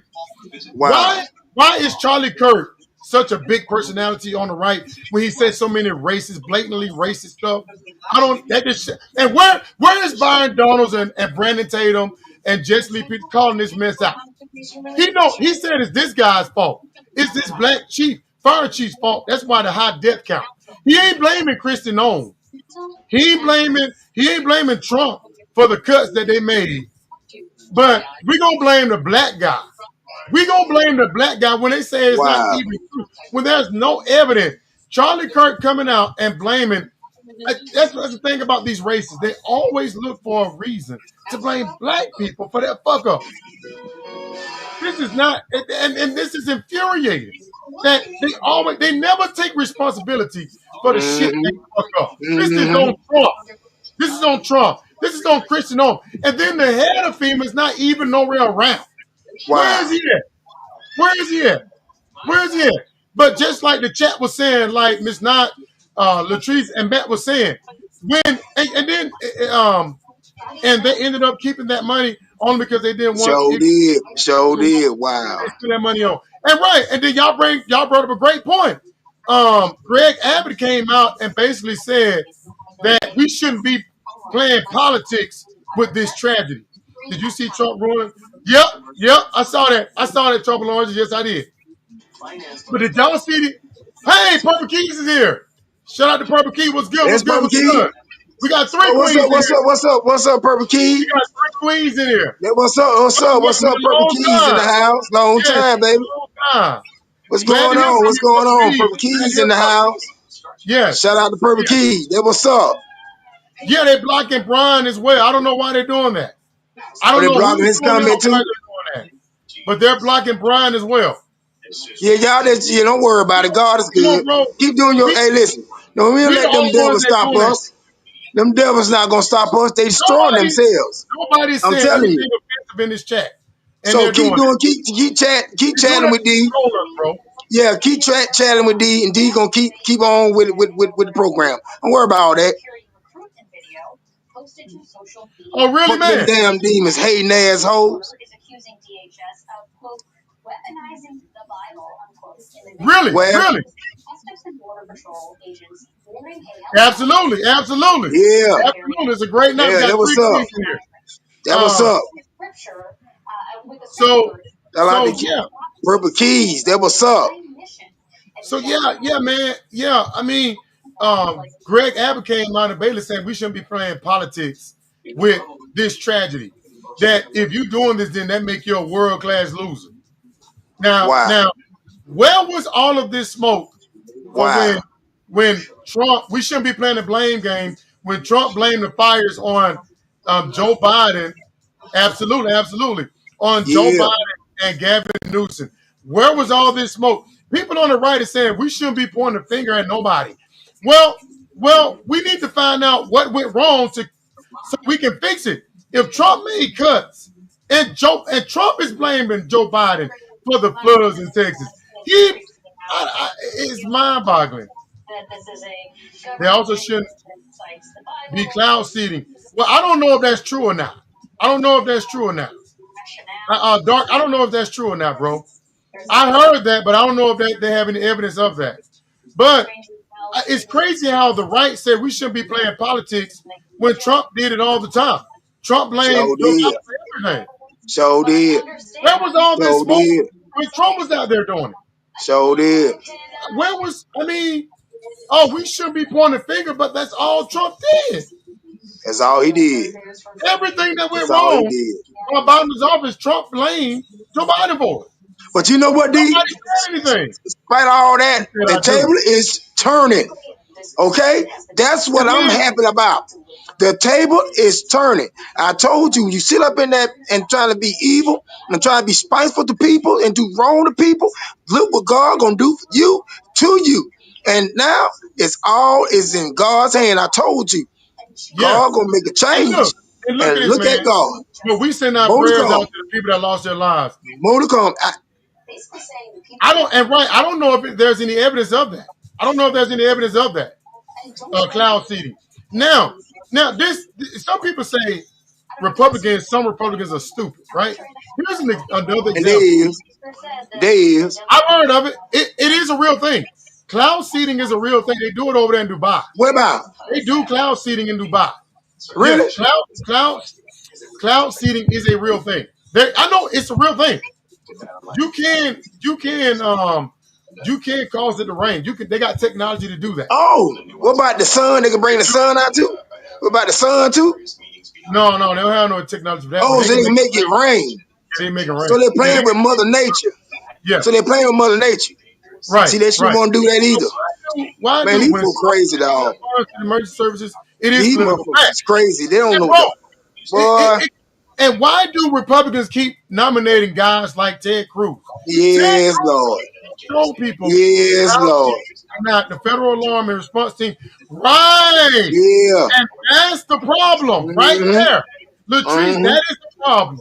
Wow. Why is Charlie Kirk such a big personality on the right when he says so many racist, blatantly racist stuff? I don't that just and where is Byron Donalds and Brandon Tatum and Jesse Lee Peter calling this mess out? He said it's this guy's fault. It's this black fire chief's fault. That's why the high death count. He ain't blaming Christian Nome. He ain't blaming Trump for the cuts that they made. But we're gonna blame the black guy. We're gonna blame the black guy when they say it's not Wow. even true. When there's no evidence. Charlie Kirk coming out and blaming That's the thing about these races. They always look for a reason to blame black people for their fuck ups. This is not, and this is infuriating. That they never take responsibility for the shit they fuck up. This is on Trump. This is on Trump. This is on Christian Norm. And then the head of FEMA is not even nowhere around. Wow. Where is he at? Where is he at? Where is he at? But just like the chat was saying, like Miss Knott, Latrice, and Matt was saying, and they ended up keeping that money only because they didn't want Did. Wow. they spend that money on. And right, and then y'all brought up a great point. Greg Abbott came out and basically said that we shouldn't be playing politics with this tragedy. Did you see Trump ruling? Yep, I saw that. I saw that, Trump and Lawrence. Yes, I did. But did y'all see it? Hey, Purple Keys is here. Shout out to Purple Key. What's good? What's good? What's good? We got three queens. What's up, Purple Key? We got three queens in here. Yeah, what's up, Purple Keys in the house? Long time, baby. Long time. What's going on? Purple Keys in the house. Yes. Shout out to Purple Keys. Yeah, what's up? Yeah, they're blocking Brian as well. I don't know why they're doing that. I don't know blocking his comment too. But they're blocking Brian as well. Yeah, y'all don't worry about it. God is good. Keep doing your hey, listen. No, we don't let them devils stop us. Them devils not gonna stop us. They destroying themselves. Nobody's saying anything offensive in this chat. And so keep chatting with D. Bro. Yeah, keep chatting with D, and D gonna keep on with the program. Don't worry about all that. Oh, really, man? Them damn demons, hating assholes. Really? Really? Absolutely. Yeah. Absolutely. It's a great night. Yeah, that was up. That was up. So yeah. Purple Keys, that was up. So yeah, man. Yeah, I mean, Greg Abbott came out and Bailey saying we shouldn't be playing politics with this tragedy. That if you're doing this, then that make you a world-class loser. Now, where was all of this smoke when Trump, we shouldn't be playing the blame game, when Trump blamed the fires on Joe Biden, absolutely, on Joe Biden and Gavin Newsom. Where was all this smoke? People on the right are saying we shouldn't be pointing the finger at nobody. Well, we need to find out what went wrong so we can fix it. If Trump made cuts and Trump is blaming Joe Biden for the floods in Texas, it's mind-boggling. They also shouldn't be cloud seeding. Well, I don't know if that's true or not. Dark, I don't know if that's true or not, bro. I heard that, but I don't know if they have any evidence of that. But it's crazy how the right said we shouldn't be playing politics when Trump did it all the time. Trump blamed Joe Biden for everything. So did. Where was all this smoke when Trump was out there doing it? So did. Where was, we shouldn't be pointing the finger, but that's all Trump did. That's all he did. Everything that went wrong on Biden's office, Trump blamed Joe Biden for it. But you know what, D? Despite all that, the table is turning. Okay? That's what I'm happy about. The table is turning. I told you, you sit up in that and trying to be evil and trying to be spiteful to people and do wrong to people. Look what God gonna do for you, to you. And now it's all in God's hand. I told you. God gonna make a change. And look at God. But we send our prayers out to the people that lost their lives. More to come. I don't know if there's any evidence of that. Cloud seeding. Now, some people say some Republicans are stupid, right? Here's another example. There is. I've heard of it. It is a real thing. Cloud seeding is a real thing. They do it over there in Dubai. What about? They do cloud seeding in Dubai. Really? Yeah, cloud seeding is a real thing. I know it's a real thing. You can cause it to rain. They got technology to do that. Oh, what about the sun? They can bring the sun out too? What about the sun too? No, they don't have no technology for that. Oh, so they can make it rain. They make it rain. So they're playing with Mother Nature. Yeah. So they're playing with Mother Nature. Right, See, that shit right. won't do that either. Why Man, do these when folk crazy, dog. emergency services, it is These political motherfuckers fact. is crazy. They don't And know bro, that. Boy, and why do Republicans keep nominating guys like Ted Cruz? Ted yes, Cruz Lord. show people Yes, how Lord. not the federal alarm and response team. Right. Yeah. And that's the problem right Mm-hmm. there. Latrice, Mm-hmm. that is the problem.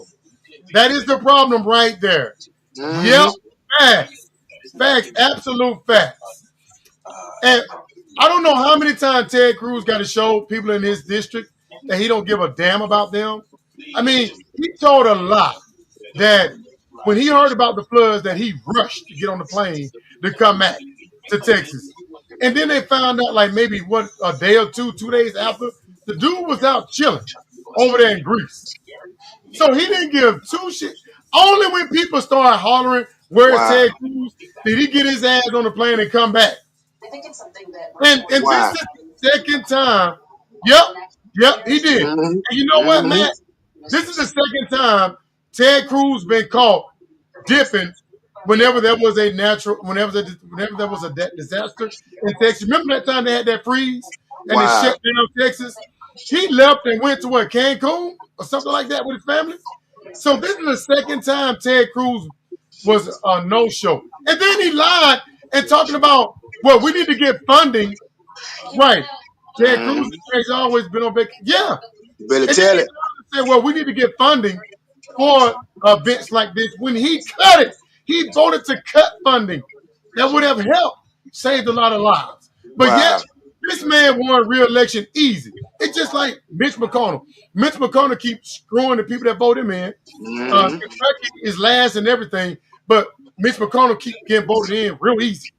That is the problem right there. Mm-hmm. Yep. Facts. Facts. Absolute facts. And I don't know how many times Ted Cruz got to show people in his district that he don't give a damn about them. I mean, he told a lot that when he heard about the floods that he rushed to get on the plane to come back to Texas. And then they found out like maybe what a day or 2 days after, the dude was out chilling over there in Greece. So he didn't give two shit. Only when people started hollering, where's Wow. Ted Cruz, did he get his ass on the plane and come back. And this Wow. is the second time. Yep, he did. Mm-hmm. And you know what, Mm-hmm. Matt? This is the second time Ted Cruz been caught dipping whenever there was a whenever there was a disaster in Texas. Remember that time they had that freeze and they Wow. shut down Texas? He left and went to what, Cancun or something like that with his family. So this is the second time Ted Cruz was a no-show. And then he lied and talking about, well, we need to get funding. Right. Ted Cruz Mm-hmm. has always been on vacation. Yeah. You better And then tell he it. said, well, we need to get funding for events like this. When he cut it, he voted to cut funding. That would have helped, saved a lot of lives. But yet, Wow. this man won re-election easy. It's just like Mitch McConnell. Mitch McConnell keeps screwing the people that vote him in. Mm-hmm. Kentucky is last and everything, but Mitch McConnell keeps getting voted in real easy.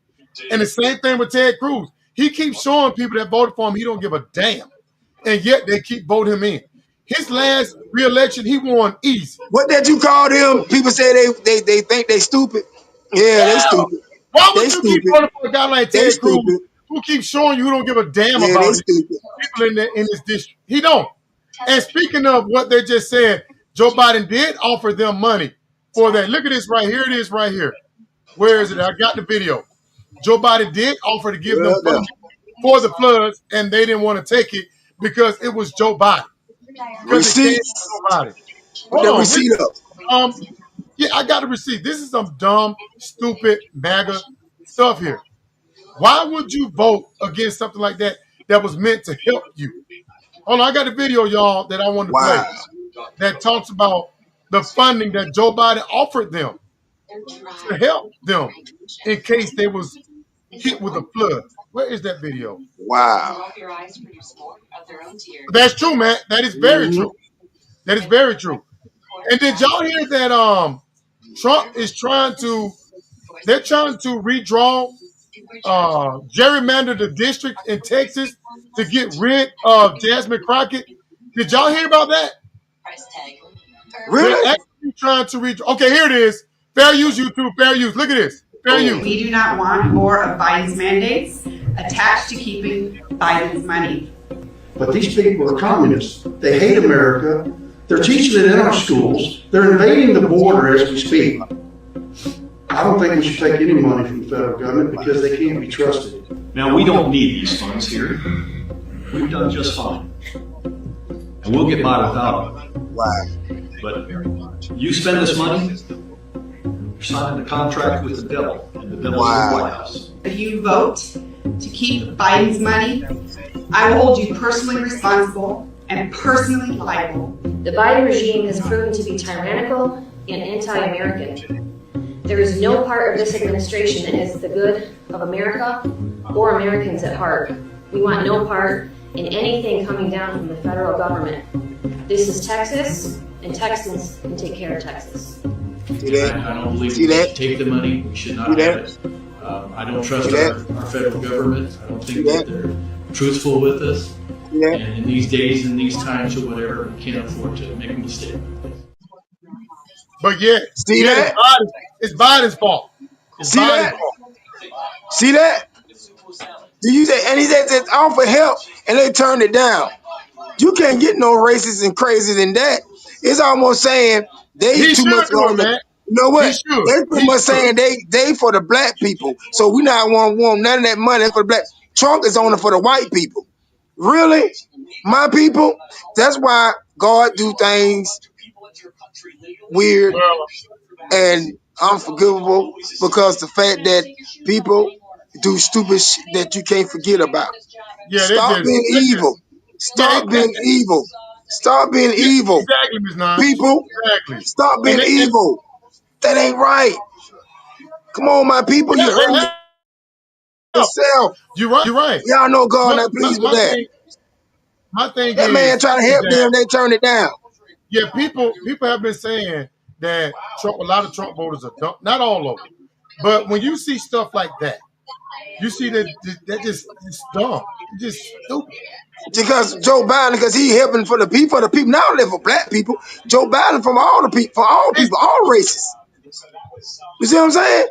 And the same thing with Ted Cruz. He keeps showing people that voted for him he don't give a damn. And yet they keep voting him in. His last re-election, he won easy. What that you call them? People say they think they stupid. Yeah, they Yeah. stupid. Why They would you keep stupid. voting for a guy like They Ted Cruz stupid. who keeps showing you who don't give a damn Yeah, they about it? stupid. People in his district. He don't. And speaking of what they just said, Joe Biden did offer them money for that. Look at this right here. It is right here. Where is it? I got the video. Joe Biden did offer to give them Well, funding for the floods, and they didn't want to take it because it was Joe Biden. Because it came receipts. from Joe Biden. Put Hold that on. receipt up. Yeah, I got a receipt. This is some dumb, stupid, MAGA stuff here. Why would you vote against something like that that was meant to help you? Hold on, I got a video, y'all, that I wanted to play Wow. that talks about the funding that Joe Biden offered them to help them in case they was hit with a flood. Where is that video? Wow. That's true, man. That is very Mm-hmm. true. That is very true. And did y'all hear that Trump is they're trying to redraw gerrymander the district in Texas to get rid of Jasmine Crockett? Did y'all hear about that? Really? They're actually trying to redraw. Okay, here it is. Fair use, YouTube. Fair use. Look at this. Fair use. We do not want more of Biden's mandates attached to keeping Biden's money. But these people are communists. They hate America. They're teaching it in our schools. They're invading the border as we speak. I don't think we should take any money from the federal government because they can't be trusted. Now, we don't need these funds here. We've done just fine. And we'll get by without them. Wow. But you spend this money, you're signing a contract with the devil, and the devil's in the White House. If you vote to keep Biden's money, I will hold you personally responsible and personally liable. The Biden regime has proven to be tyrannical and anti-American. There is no part of this administration that is the good of America or Americans at heart. We want no part in anything coming down from the federal government. This is Texas, and Texans can take care of Texas. See that? I don't believe See we that? should take the money. We should not See have that? it. I don't trust See our federal government. I don't See think that? that they're truthful with us. See that? And in these days and these times or whatever, we can't afford to make a mistake. But yet, See that? It's Biden's fault. It's See Biden's that? fault. See that? Do you say, and he said it's offer help and they turned it down. You can't get no racist and crazy than that. It's almost saying they He too should much do it, on the man. You know He what? should. They pretty He much should. saying they for the black people. So we not want none of that money for the black. Trump is only for the white people. Really? My people? That's why God do things weird Well, and unforgivable, because the fact that people do stupid shit that you can't forget about. yeah, they Stop just, being they just, evil. yeah, Stop being evil. Stop being yeah, evil. exactly, Ms. Nine. People, Exactly. stop And being they, and evil. That ain't right. Come on, my people, yeah, you hurting yeah, yourself. you're right. You're right. Y'all know God My, not my, pleased with my that. thing, my thing That man trying to is help that them, they turn it down. yeah, people have been saying that Trump, a lot of Trump voters are dumb. Not all of them, but when you see stuff like that, you see that just it's dumb. It's just stupid. Because Joe Biden, because he helping for the people, not only for black people. Joe Biden from all the people, for all It's, people, all races. You see what I'm saying?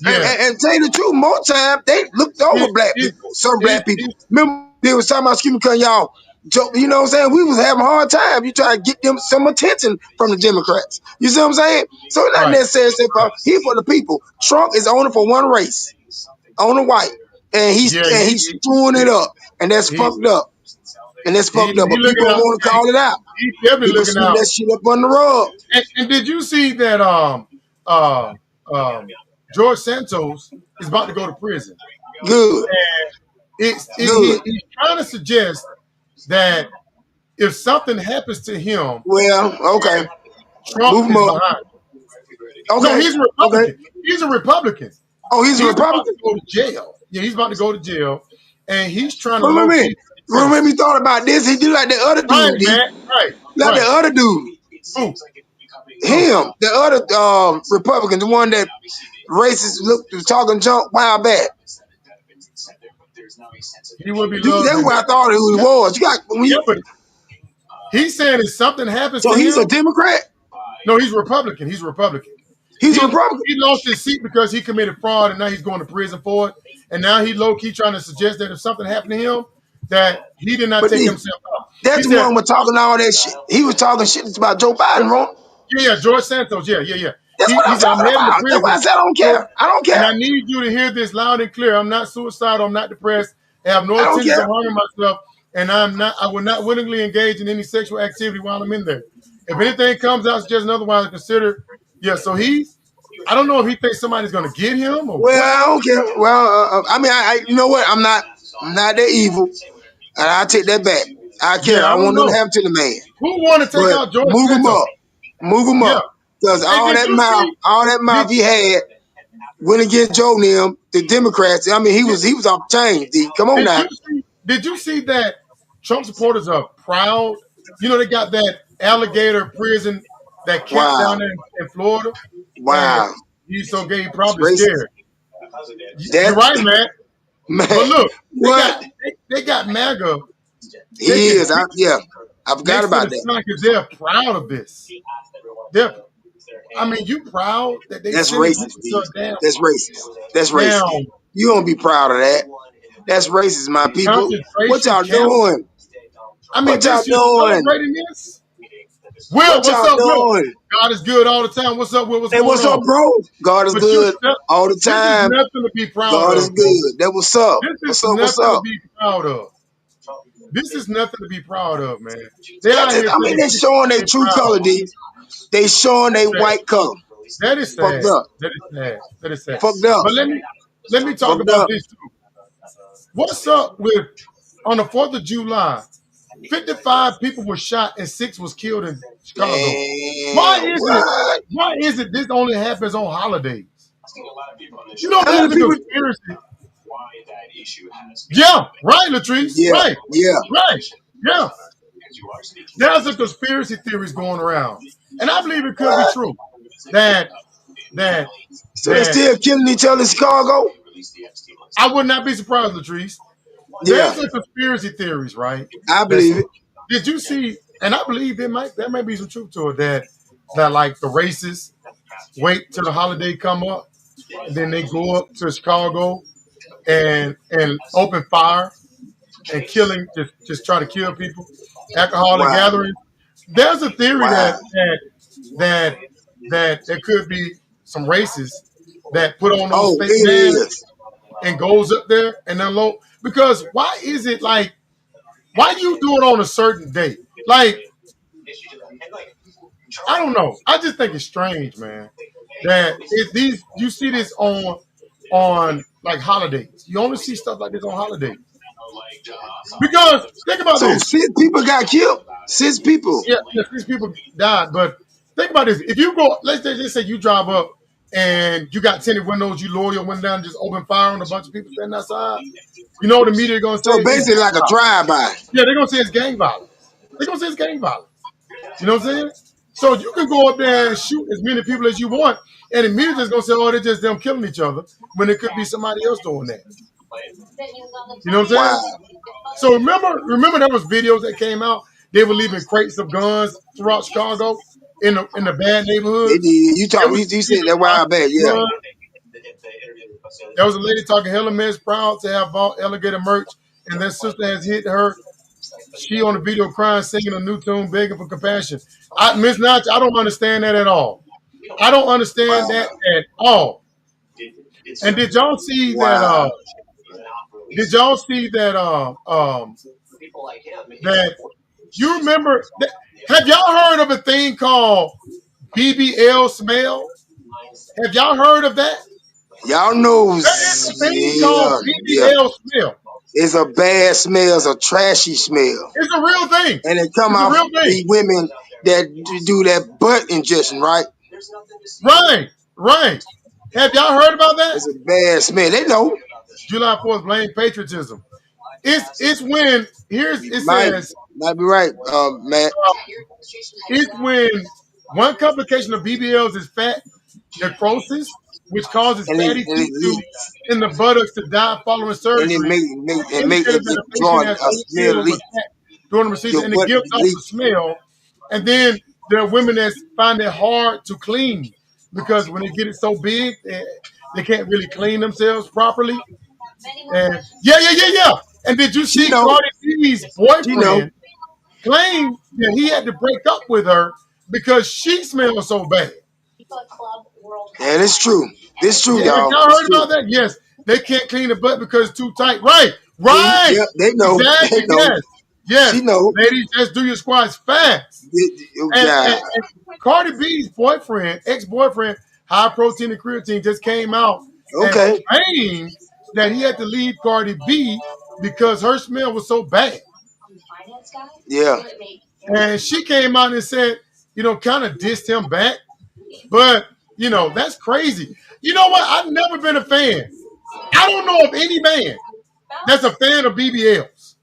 yeah, And tell you the truth, more time they looked over it, black it, people, some it, black people. it, Remember they was talking about excuse me, cause y'all, you know what I'm saying? We was having a hard time. You try to get them some attention from the Democrats. You see what I'm saying? So it's not right, necessarily right. he for the people. Trump is only for one race, on the white, and Yeah, he's screwing it up, and that's he fucked up, and that's he fucked up. But people looking don't out. want to call it out. He's definitely People looking sweep out. that shit up on the rug. And did you see that uh George Santos is about to go to prison? Good, good. He's trying to suggest that if something happens to him, Well, okay, Trump move him is up. behind. No, Okay, he's a okay. Republican. He's a Republican. Oh, he's a He's about Republican. to go to jail. Yeah, he's about to go to jail, and he's trying to But wait a minute. locate When innocent. we thought about this, he did like the other Right, dude, man. D. Right, Like the right. other dude. Who? Who? Him. The other Republican, the one that racist looked was talking junk while back. He will be Dude, loved that's in what I that. thought who he Yeah, was. You got when yeah, you, but he's saying if something happens so to he's a him, Democrat? no, he's Republican. He's Republican. He's a He Republican. he lost his seat because he committed fraud, and now he's going to prison for it. And now he low key trying to suggest that if something happened to him, that he did not But take D, himself out. He that's the said, one was talking all that shit. He was talking shit about Joe Biden, wrong? "Yeah, George Santos, yeah, yeah, yeah." That's what He I'm said, "I'm talking heading to about. That's why I prison, said I don't so care. I don't and care. I need you to hear this loud and clear. I'm not suicidal. I'm not depressed. I have no I don't intentions care. of harming myself, and I will not willingly engage in any sexual activity while I'm in there. If anything comes out suggesting otherwise, consider." Yeah, so I don't know if he thinks somebody's going to get him or Well, what. I don't care. Well, I mean, you know what? I'm not that evil, and I take that back. I care. Yeah, I I don't want nothing to know. happen to the man. Who want to take But out George move him Santos? up. Move him Yeah. up. Because Hey, did you see? all that Did, mouth he had went against Joe and them, the Democrats. I mean, he did, was off the chain, D. Come on did now. you see? Did you see that Trump supporters are proud? You know they got that alligator prison, that camp Wow. down there in Florida, and Wow. he's so gay, he It's probably racist. scared. You're That right, man. But man, look, what? they got MAGA He taking is. pictures I forgot next to about the that. sign because they're proud of this. They're, I mean, you proud that they That's sending people racist, to D. a damn That's racist. That's racist. down You don't be proud of that. That's racist, my people. What concentration y'all camp. doing? I mean, What y'all this you doing? celebrating this? Will, What what's y'all up, Will? doing? God is good all the time. What's up, Will? What's Hey, going what's up, on? bro? God is But you, good all the this is time. nothing to be proud God is of, bro. good. That what's up? This is What's up? What's nothing to up? be proud of. This is nothing to be proud of, man. They out here I mean, taking they pictures. showing their They true proud. color, D. They showing That's their sad. white color. That is Fucked sad. up. That is sad. That is sad. Fucked up. But let me talk Fucked about up. this too. What's up with on the 4th of July? 55 people were shot and 6 was killed in Chicago. Why Damn. is it? What? Why is it this only happens on holidays? You know, How many there's a people? conspiracy. Yeah, right, Latrice. Yeah. Right, Yeah. right. Yeah, there's a conspiracy theories going around, and I believe it could be What? true that that So they that still killing each other in Chicago? I would not be surprised, Latrice. Yeah. There's a conspiracy theories, right? I That's believe it. did you see? And I believe there might be some truth to it that like the racists wait till the holiday come up and then they go up to Chicago and open fire and killing just try to kill people, alcoholic Wow. gatherings. There's a theory Wow. that that there could be some racists that put on those Oh, fake it masks is. and goes up there and unload. Because why is it like, why do you do it on a certain day? Like, I don't know. I just think it's strange, man. That if these you see this on like holidays. You only see stuff like this on holidays. Because think about So this. 6 people got killed. 6 people. Yeah, these people died, but think about this. If you go, let's say you drive up and you got tinted windows, you lower your window down, and just open fire on a bunch of people standing outside. You know what the media gonna say? So It's basically, gang like a violence. drive-by. Yeah, they're gonna say it's gang violence. They're gonna say it's gang violence. You know what I'm saying? So you can go up there and shoot as many people as you want, and the media just gonna say, "Oh, they're just them killing each other," when it could be somebody else doing that. You know what I'm saying? Wow. So remember there was videos that came out. They were leaving crates of guns throughout Chicago in the bad They neighborhoods. did. You They talk. was You said leaving that while back. Yeah. guns. There was a lady talking hella mess, proud to have bought alligator merch, and their sister has hit her. She on the video crying, singing a new tune, begging for compassion. Miss Notch, I don't understand that at all. I don't understand that Wow. at all. And did y'all see that? Wow. Did y'all see that? That you remember? That, have y'all heard of a thing called BBL smell? Have y'all heard of that? Y'all know. There is a thing called Yeah. Yeah. BBL smell. It's a bad smell. It's a trashy smell. It's a real thing. And it come It's a off real thing. these women that do that butt injection, right? Right, right. Have y'all heard about that? It's a bad smell. They know. July 4th, blame patriotism. It's when here's You it might says be right, Matt. it's when one complication of BBLs is fat necrosis, which causes fatty And it tissue leaks. in the buttocks to die following And it surgery, make indicating that it a draw patient has a been smell filled leak. with fat during the procedure, Your and it butt gives off leak. a smell. And then there are women that find it hard to clean because when they get it so big, they can't really clean themselves properly. And yeah. And did you She see know. Cardi B's She know. boyfriend claimed that he had to break up with her because she smells so bad? Yeah, it's true. It's true, Yeah, have y'all. y'all It's heard true. about that? Yes, they can't clean the butt because it's too tight. Right, See? right, Yep, they know. They exactly. know. Yes, She yes. know. Ladies, just do your squats fast. Oh, And, God. and, and Cardi B's boyfriend, ex-boyfriend, high protein and creatine, just came out and Okay. claimed that he had to leave Cardi B because her smell was so bad. Yeah. And she came out and said, kind of dissed him back. But, that's crazy. You know what? I've never been a fan. I don't know of any man that's a fan of BBLs.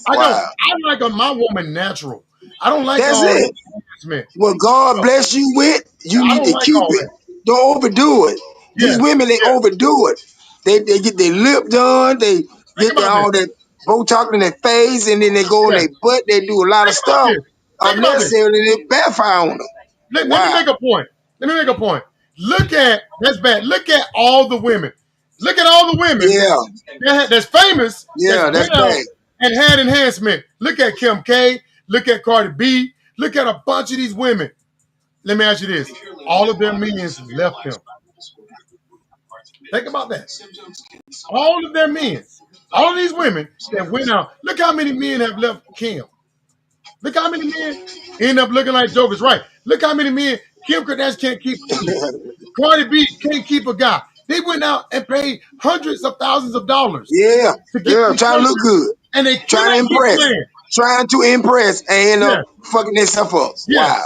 I don't. Wow. I like my woman natural. I don't like That's all that it. enhancement. What God bless you with, you I need don't to like keep all it. that. Don't overdo it. These Yes, women, they yes. overdo it. They get their lip done. They Think get about this. all that Botox in their face, and then they go in Yes. their butt. They do a lot of Think about stuff this. Think about this. unnecessarily. They backfire on them. Let me Wow. make a point. Let me make a point. That's bad. Look at all the women. Look at all the women Yeah. that's famous that's Yeah, that's went out bad. and had enhancement. Look at Kim K. Look at Cardi B. Look at a bunch of these women. Let me ask you this. All of their millions left them. Think about that. All of their men. All of these women that went out. Look how many men have left Kim. Look how many men end up looking like jokers. Right. Look how many men Kim Kardashian can't keep a kid. Cardi B can't keep a guy. They went out and paid hundreds of thousands of dollars Yeah. to get Yeah. these Trying to look pictures, good. and they Trying to cannot keep a impress. man. Trying to impress and end up Yes, fucking themselves up. Wow. yes,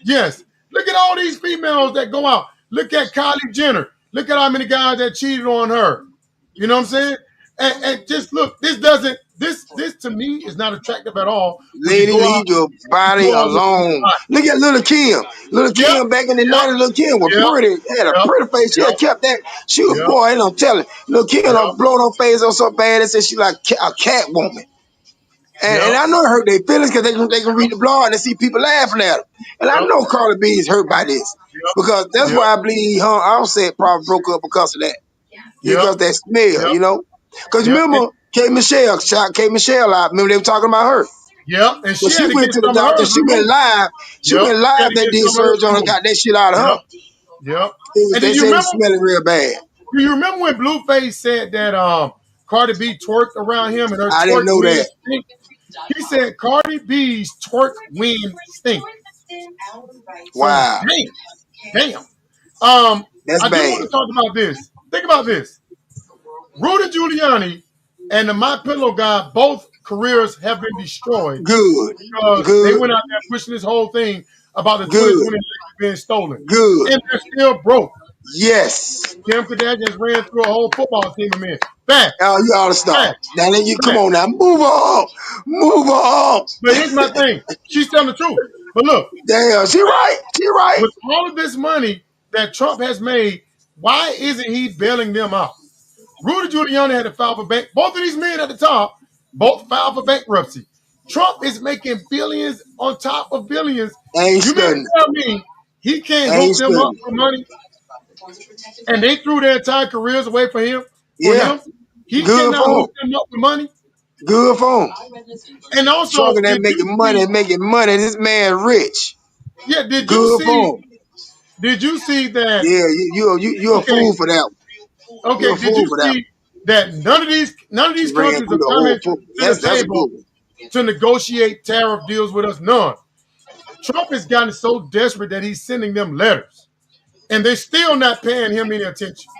yes. Look at all these females that go out. Look at Kylie Jenner. Look at how many guys that cheated on her. You know what I'm saying? And just look, this to me is not attractive at all when you Lady, go out leave your and body go out with alone. somebody. Look at Little Kim. Little Yep, Kim back in the yep, 90s, Little Kim was yep, pretty, had a yep, pretty face. She yep, had kept that. She was, yep, boy, ain't no telling. Little Kim yep, done blown her face on so bad and said she like a cat woman. And yep, I know it hurt their feelings because they can read the blog and they see people laughing at them. And I yep, know Carly B is hurt by this because that's yep, why I believe her offset probably broke up because of that. yep, Because that smell, yep, you know? Because yep, remember, K. Michelle shot K. Michelle out. Remember they were talking about her. Yep, and But she she had to went get to the some of doctor. hers She went removed. live. She Yep, went she had live. to They get did some of hers surgery on her, removed. got that shit out of her. Yep. And They do you said it remember? smelled real bad. Do you remember when Blueface said that Cardi B twerked around him and her I didn't twerk know wind that. stink? He said Cardi B's twerk wind stink. So Wow, damn. that's I do bad. want to talk about this. Think about this. Rudy Giuliani and the My Pillow guy, both careers have been destroyed Good, because they good, went out there pushing this whole thing about the 2020 good, election being stolen. good. And they're still broke. Yes. Kim Kardashian just ran through a whole football team of men. Facts. Oh, you ought to stop. Facts. Now then you come Facts. on now. Move on. Move on. But here's my thing. She's telling the truth. But look, Damn, she right. She right. with all of this money that Trump has made, why isn't he bailing them out? Rudy Giuliani had to file for bank. Both of these men at the top, both filed for bankruptcy. Trump is making billions on top of billions. Ain't You mean to studying. tell me he can't Ain't hook them up studying. for money? And they threw their entire careers away for him? For Yeah. him? He Good cannot for him. hook them up with money? Good for him. And also, Trucking that did you making money, see? making money. This man rich. Yeah, did you Good see? for him. Did you see that? Yeah, you a Okay, fool for that. You okay. a Did fool you for that. see that none of She these ran countries through are the whole coming fool. to the That's a good table one. to negotiate tariff deals with us? None. Trump has gotten so desperate that he's sending them letters, and they're still not paying him any attention.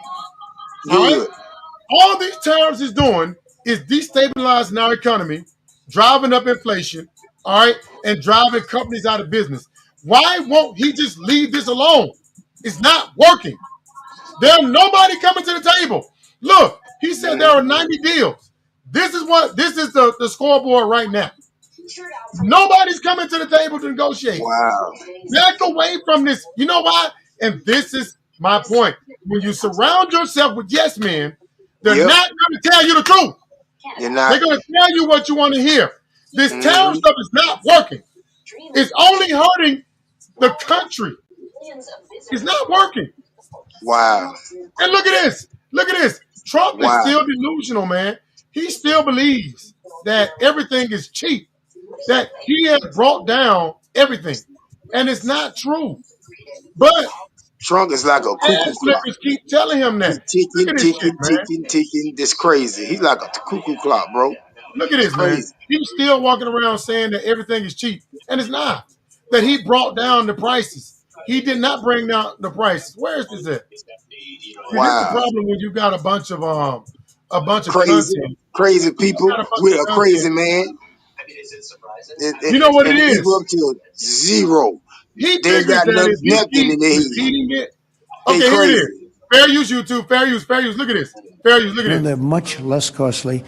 All right. Good. All these tariffs is doing is destabilizing our economy, driving up inflation, all right, and driving companies out of business. Why won't he just leave this alone? It's not working. There's nobody coming to the table. Look, he said there are 90 deals. This is the scoreboard right now. Nobody's coming to the table to negotiate. Wow. Back away from this. You know why? And this is my point. When you surround yourself with yes men, they're Yep. not going to tell you the truth. You're They're not. going to tell you what you want to hear. This tariff Mm-hmm. stuff is not working. It's only hurting the country. It's not working. Wow. And look at this. Look at this. Trump is Wow. still delusional, man. He still believes that everything is cheap, that he has brought down everything. And it's not true. But Trunk is like a cuckoo ass clock. lickers keep telling him He that. Look ticking, at this shit, ticking, man. ticking, ticking. This crazy. He's like a cuckoo clock, bro. Look at It's this, man. crazy. He's still walking around saying that everything is cheap, and it's not. That he brought down the prices. He did not bring down the prices. Where is this at? See, this is the Wow. problem when you got a bunch of Crazy. content. Crazy You people got a bunch with of a content. crazy man. You know what And it the people is? up to zero. He They ain't figures got that if he nothing in keep their head. repeating it, They okay, here it is. crazy. Fair use, YouTube. Fair use. Fair use. Look at this. Fair use. Look at No, this. they're much less costly.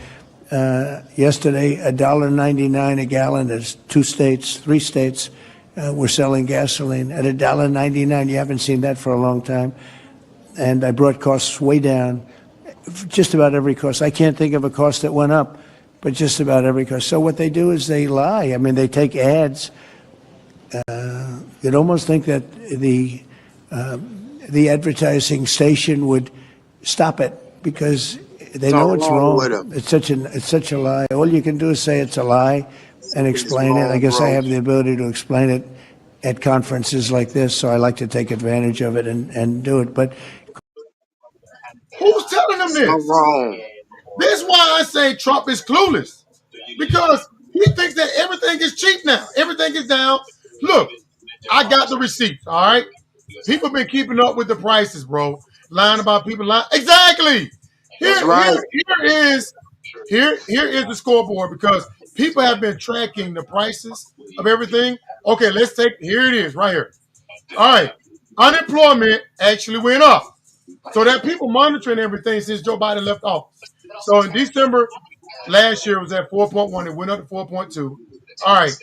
Yesterday, $1.99 a gallon. There's 2 states, 3 states were selling gasoline at $1.99. You haven't seen that for a long time. And I brought costs way down. Just about every cost. I can't think of a cost that went up, but just about every cost. So what they do is they lie. I mean, they take ads. You'd almost think that the advertising station would stop it because they know it's wrong. It's such a lie. All you can do is say it's a lie and explain it. I guess I have the ability to explain it at conferences like this, so I like to take advantage of it and do it. But who's telling them Something this? wrong. This is why I say Trump is clueless. Because he thinks that everything is cheap now. Everything is down. Look, I got the receipts, all right? People been keeping up with the prices, bro. Lying about people lying. Exactly. That's right. Here is the scoreboard because people have been tracking the prices of everything. Okay, here it is right here. All right. Unemployment actually went up. So that people monitoring everything since Joe Biden left office. So in December last year it was at 4.1. It went up to 4.2. All right.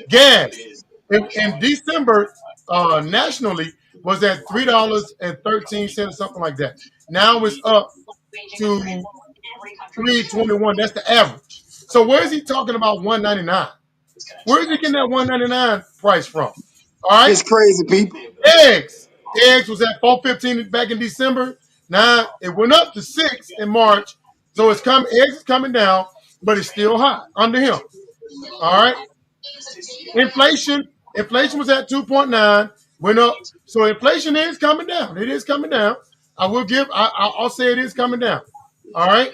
Gas in December nationally was at $3.13 or something like that. Now it's up to $3.21. That's the average. So where is he talking about $1.99? Where is he getting that $1.99 price from? All right. It's crazy people. Eggs. Eggs was at $4.15 back in December. Now it went up to $6 in March. So eggs is coming down, but it's still high under him. All right. Inflation was at 2.9, went up. So inflation is coming down. It is coming down. I'll say it is coming down. All right.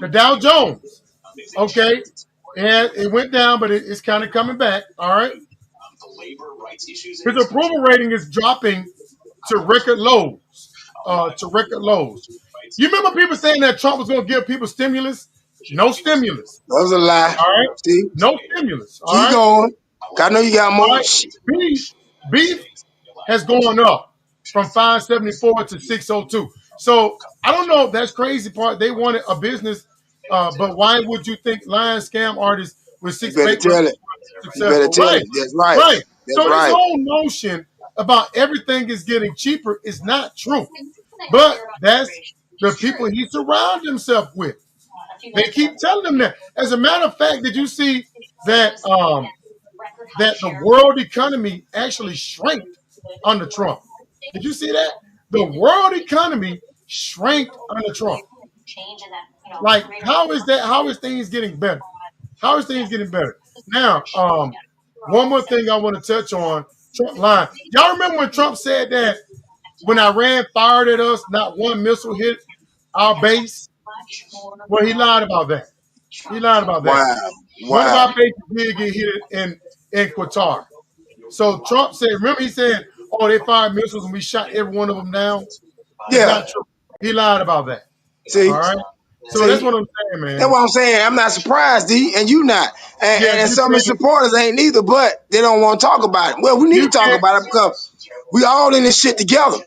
The Dow Jones, okay, and it went down, but it's kind of coming back. All right. His approval rating is dropping to record lows. To record lows. You remember people saying that Trump was going to give people stimulus? No stimulus. That was a lie. All right. See? No stimulus. All Keep right. going. I know you got All more. right. Beef has gone up from 574 to 602. So I don't know if that's crazy part. They wanted a business, but why would you think lion scam artists with You six better papers tell it. You better successful? tell Right. it. That's right. Right. That's So this right. whole notion about everything is getting cheaper is not true. But that's the people he surrounds himself with. They keep telling him that. As a matter of fact, did you see that that the world economy actually shrank under Trump? Did you see that? The world economy shrank under Trump. Like, how is that? How is things getting better? How is things getting better? Now, one more thing I want to touch on, Trump line. Y'all remember when Trump said that when Iran fired at us, not one missile hit our base? Well, he lied about that. He lied about that. Wow. One of Wow. our bases did get hit in Qatar. So Trump said, remember he said, oh, they fired missiles and we shot every one of them down? It's Yeah. not true. He lied about that. See? All right. So that's See? what I'm saying, That's man. what I'm saying. I'm not surprised, D, and you not. Yeah, And you some of his can't. supporters ain't either, but they don't want to talk about it. Well, we need to You talk can't. about it because we all in this shit together.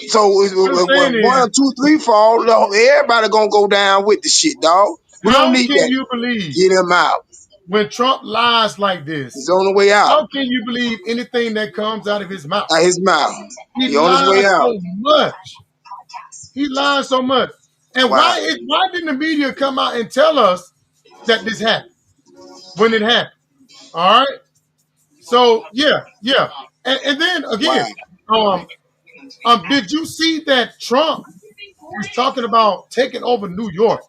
So What I'm when saying is, 1, 2, 3 fall, everybody gonna go down with the shit, dog. We don't how need can that. you believe Get him out. when Trump lies like He's this? on the way out. How can you believe anything that comes out of his mouth? Out his mouth. He He on his way lies out. so much. He lies so much. And Wow. why didn't the media come out and tell us that this happened when it happened? All right. So yeah. And then Wow. again, did you see that Trump is talking about taking over New York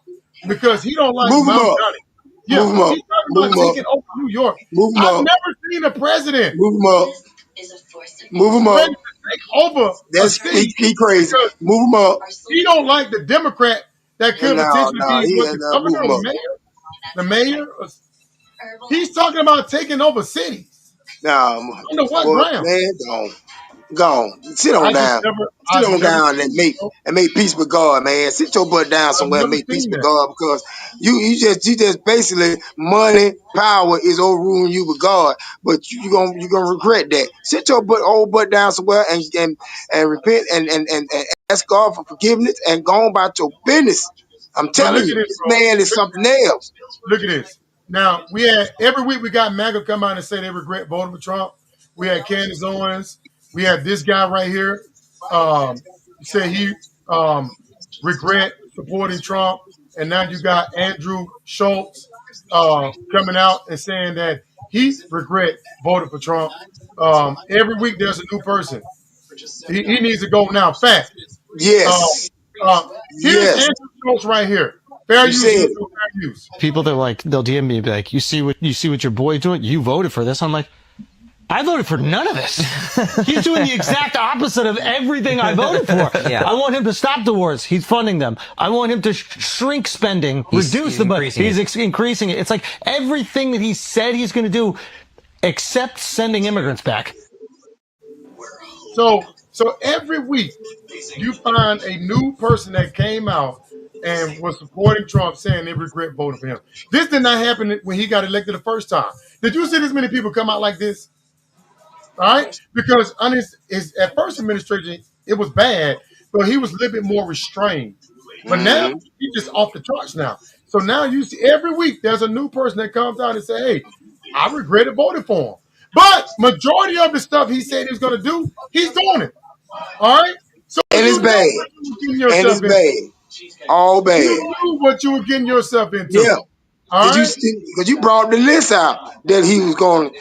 because he don't like Move him Mount up. Johnny? Yeah, Move him up. he's talking Move about him up. taking over New York. Move him I've up. never seen a president Move him up. Move him ready up. to take over a That's city he crazy. because Move him up. he don't like the Democrat that could potentially No, be he what the move governor him or up. the mayor. He's talking about taking over cities. No, Under what boy, ground? man, gone. Sit on down. Sit I've on never down seen and make peace with God, man. Sit your butt down I've somewhere and never make peace seen with that. God because you just basically money, power is overruling you with God, but you gonna regret that. Sit your old butt down somewhere and repent and ask God for forgiveness and go on about your business. I'm But telling look at you, this, this bro. man is something else. Look at this. Now we had every week we got MAGA come out and say they regret voting for Trump. We had Candace Owens. We had this guy right here. Say he regret supporting Trump, and now you got Andrew Schultz coming out and saying that he regret voting for Trump. Every week there's a new person. He needs to go now fast. Uh, Yes, here's yes. Andrew Schultz right here. Fair You use, said no it. fair use. People that like they'll DM me and be like, you see what your boy's doing? You voted for this. I'm like, I voted for none of this. He's doing the exact opposite of everything I voted for. Yeah. I want him to stop the wars. He's funding them. I want him to shrink spending, reduce the budget. He's increasing it. It's like everything that he said he's going to do, except sending immigrants back. So every week you find a new person that came out and was supporting Trump saying they regret voting for him. This did not happen when he got elected the first time. Did you see this many people come out like this? All right, because on his at first administration it was bad, but he was a little bit more restrained. But now he's just off the charts now. So now you see every week there's a new person that comes out and say, "Hey, I regretted voting for him." But majority of the stuff he said he was going to do, he's doing it. All right. So And it's you know bad. what you were getting And yourself it's into. bad. All bad. You knew what you were getting yourself into. Yeah. All right. Because you brought the list out that he was going,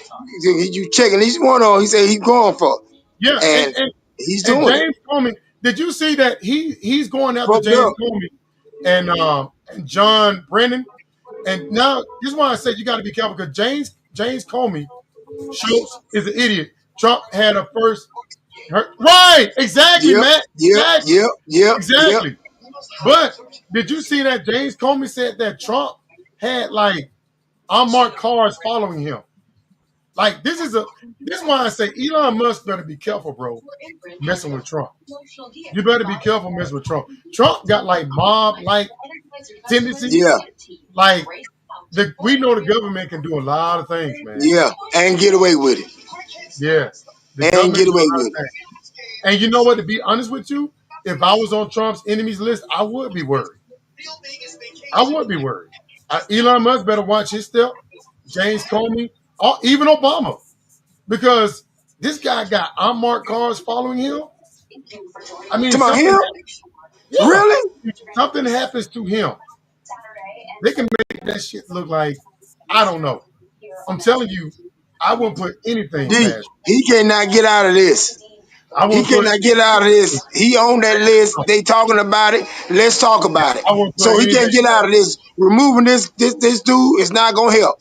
you checking each one on, he said he's going for. Yeah, And he's and doing it. James Comey. Did you see that he's going after Fucked James up. Comey and John Brennan And now this is why I said you got to be careful because James Comey Schultz is an idiot. Trump had a first. Right, exactly, Yep, Matt. yep, Exactly, yep, yep, yep. exactly. But did you see that James Comey said that Trump had like unmarked cars following him? Like this is why I say Elon Musk better be careful, bro, messing with Trump. You better be careful messing with Trump. Trump got like mob like tendencies. Yeah, Like we know the government can do a lot of things, man. yeah, and get away with it. Yeah, the And government get do a away lot of with it. things. And you know what? To be honest with you, if I was on Trump's enemies list, I would be worried. I would be worried. Elon Musk better watch his step. James Comey, or even Obama, because this guy got unmarked cars following him. I mean, Come on, him? yeah, Really? something happens to him. They can make that shit look like I don't know. I'm telling you, I wouldn't put anything D, past. he cannot get out of this. I He wouldn't put. cannot get out of this. He on that list. They talking about it. Let's talk about it. I wouldn't put So he anything can't get out of this. Removing this dude is not gonna help.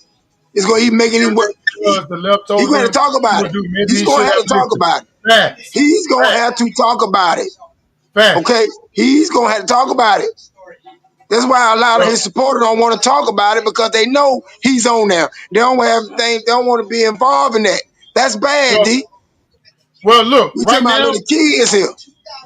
It's gonna even make it even worse. because the left He's told going to him talk he about would it. do. Maybe He's he going should to have have to talk listened. about it. Facts. He's going to Facts. have to talk about it. Facts. Okay? He's going to have to talk about it. That's why a lot of his supporters don't want to talk about it because they know he's on there. They don't have things. They don't want to be involved in that. That's bad, D. Well, look, We right talking about now, little kids here.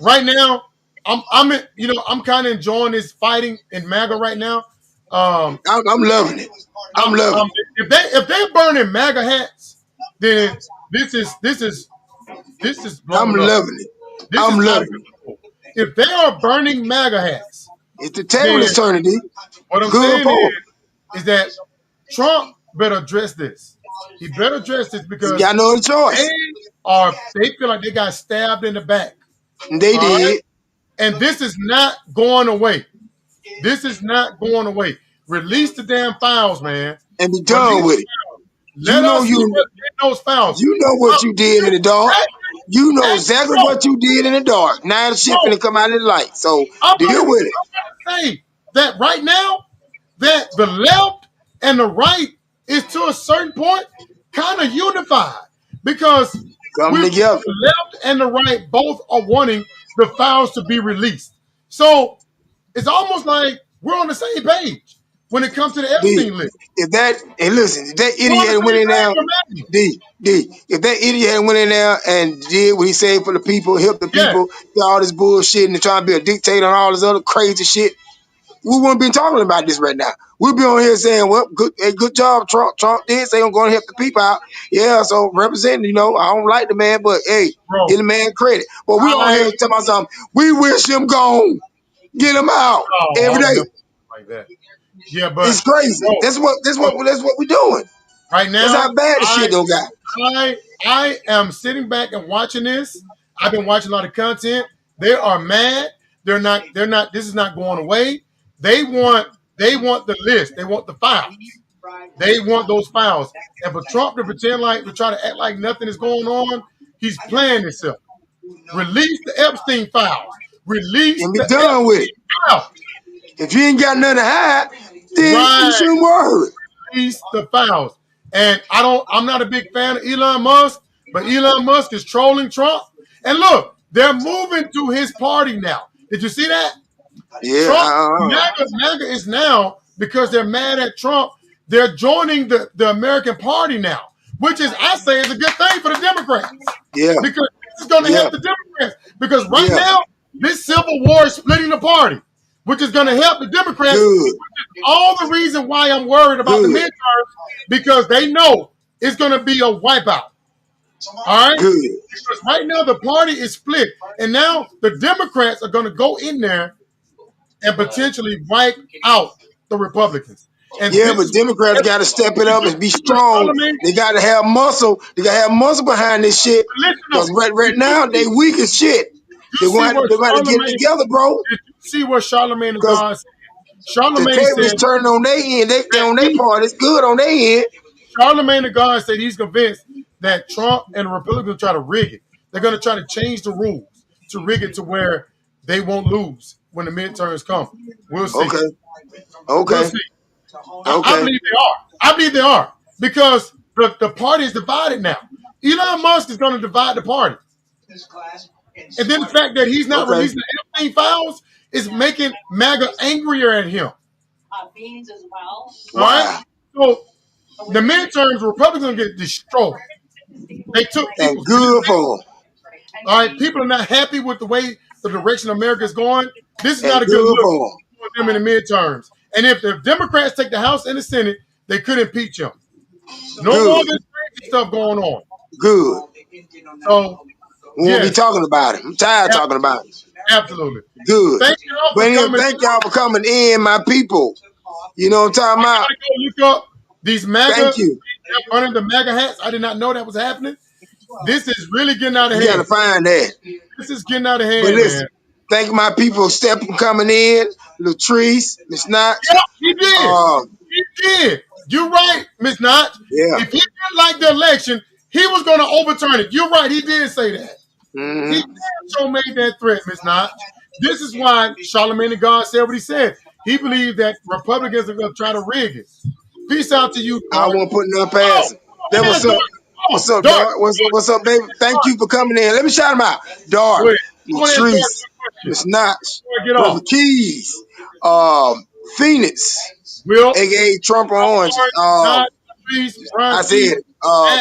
right now, I'm kind of enjoying this fighting in MAGA right now. I'm loving it. I'm loving it. If they're burning MAGA hats, then this is I'm blowing up. loving it. This I'm is out of loving it. control. If they are burning MAGA hats, It's the table then is turning, D. what I'm Good saying for him. is that Trump better address this. He better address this He because got no other choice. they feel like they got stabbed in the back. They All did. right? And this is not going away. This is not going away. Release the damn files, man. And be done with it. Let us see what's in those files. You know what you did in the dark. You know exactly what you did in the dark. Now the shit finna come out in the light. So deal with it. I'm gonna say that right now, that the left and the right is to a certain point kind of unified because Come together. the left and the right both are wanting the files to be released. So it's almost like we're on the same page when it comes to the Epstein list. If that idiot had went in there, if that idiot had went in there and did what he said for the people, help the people, did all this bullshit and trying to be a dictator and all this other crazy shit, we wouldn't be talking about this right now. We'd be on here saying, well, good job, Trump. Trump did say I'm going to help the people out. Yeah, so representing, I don't like the man, but hey, give the man credit. But we on here talking about something. We wish him gone. Get him out every day. Like that. Yeah, but it's crazy. That's what we're doing. Right now, that's how bad the shit don't got. I am sitting back and watching this. I've been watching a lot of content. They are mad. They're not. This is not going away. They want the list. They want the files. They want those files. And for Trump to pretend like to try to act like nothing is going on, he's playing himself. Release the Epstein files. Release and be the done Epstein with it. files. If you ain't got nothing to hide, then you shouldn't worry. Release the files. And I'm not a big fan of Elon Musk, but Elon Musk is trolling Trump. And look, they're moving to his party now. Did you see that? Yeah. Trump, MAGA is now, because they're mad at Trump, they're joining the American Party now, which is, I say, is a good thing for the Democrats. Yeah. Because this is going to help the Democrats. Because right now, this civil war is splitting the party, which is going to help the Democrats. Which is all the reason why I'm worried about the midterms, because they know it's going to be a wipeout. All right? Because right now the party is split. And now the Democrats are going to go in there and potentially wipe out the Republicans. And but Democrats got to step it up and be strong. They got to have muscle. They got to have muscle behind this shit. Because right now, they weak as shit. They want to get it together, bro. Did you see what Charlemagne the God said? Charlemagne the table is turning on their end. They on their part. It's good on their end. Charlemagne the God said he's convinced that Trump and the Republicans try to rig it. They're going to try to change the rules to rig it to where they won't lose when the midterms come. We'll see. Okay. We'll see. I believe they are. I believe they are because the party is divided now. Elon Musk is going to divide the party. And then the fact that he's not releasing the Epstein files is making MAGA angrier at him. All right? So the midterms, Republicans get destroyed. They took people. Good for them. All right, people are not happy with the way the direction America is going. This is not a good look for them in the midterms. And if the Democrats take the House and the Senate, they could impeach him. No more of this crazy stuff going on. Good. So we won't be talking about it. I'm tired of talking about it. Absolutely. Good. Thank y'all for coming in, my people. You know what I'm talking about? Look up these MAGA. Running the MAGA hats. I did not know that was happening. This is really getting out of hand. You gotta find that. This is getting out of hand, but listen, man. Thank my people stepping coming in. Latrice, Miss Notch. Yep, he did. He did. You're right, Miss Notch. Yeah. If he didn't like the election, he was going to overturn it. You're right. He did say that. Mm-hmm. He so made that threat, Miss Notch. This is why Charlamagne the God said what he said. He believed that Republicans are going to try to rig it. Peace out to you. I won't put nothing past him. That what's up. What's up, Dark? What's up, baby? Thank you for coming in. Let me shout him out. Dark, Latrice, Miss Notch, Brother Keys, Phoenix, aka Trump Orange. I said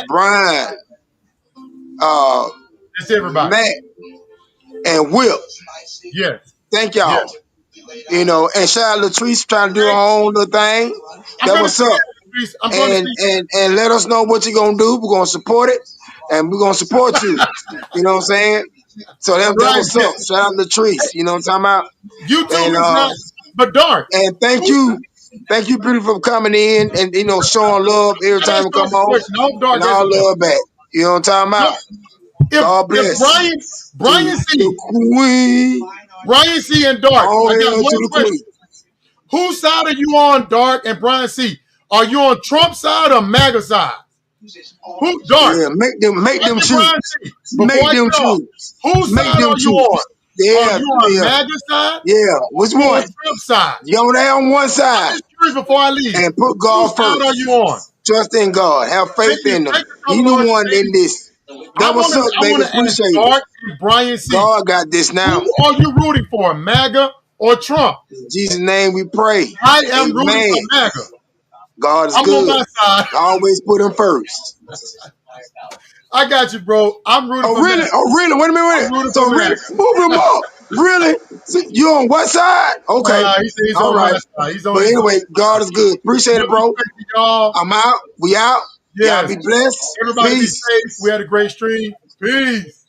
Brian. That's everybody. Matt and Will. Yes. Thank y'all. Yes. You know, and shout out Latrice trying to do her own little thing. That what's up. And let us know what you're gonna do. We're gonna support it, and we're gonna support you. You know what I'm saying? So that what's up. Shout out Latrice. You know what I'm talking about? You too, and, not, but Dark. And thank you, beautiful, for coming in and showing love every time we come on. And all love back. You know what I'm talking about? God bless. Brian C and Dark. I got one question. Whose side are you on, Dark and Brian C? Are you on Trump's side or MAGA side? Who, Dark? Yeah, make them choose. Make them choose. Whose side are you on? Yeah, are you on MAGA side? Yeah, which one? Trump side. You're there on one side. Before I leave, and put God first. Whose side are you on? Trust in God. Have faith in Him. He the one in this. That was up, baby. Appreciate it. Brian C. God got this now. Who are you rooting for, MAGA or Trump? In Jesus' name we pray. I am rooting for MAGA. God is good. On my side. Always put Him first. I got you, bro. I'm rooting for really? MAGA. Oh, really? Wait a minute. So really? Move him up. Really? So you on what side? Okay. He's all on right. My side. He's on but anyway, God is good. Appreciate it, bro. Y'all. I'm out. We out. Yes. Y'all be blessed. Everybody Peace. be safe. We had a great stream. Peace.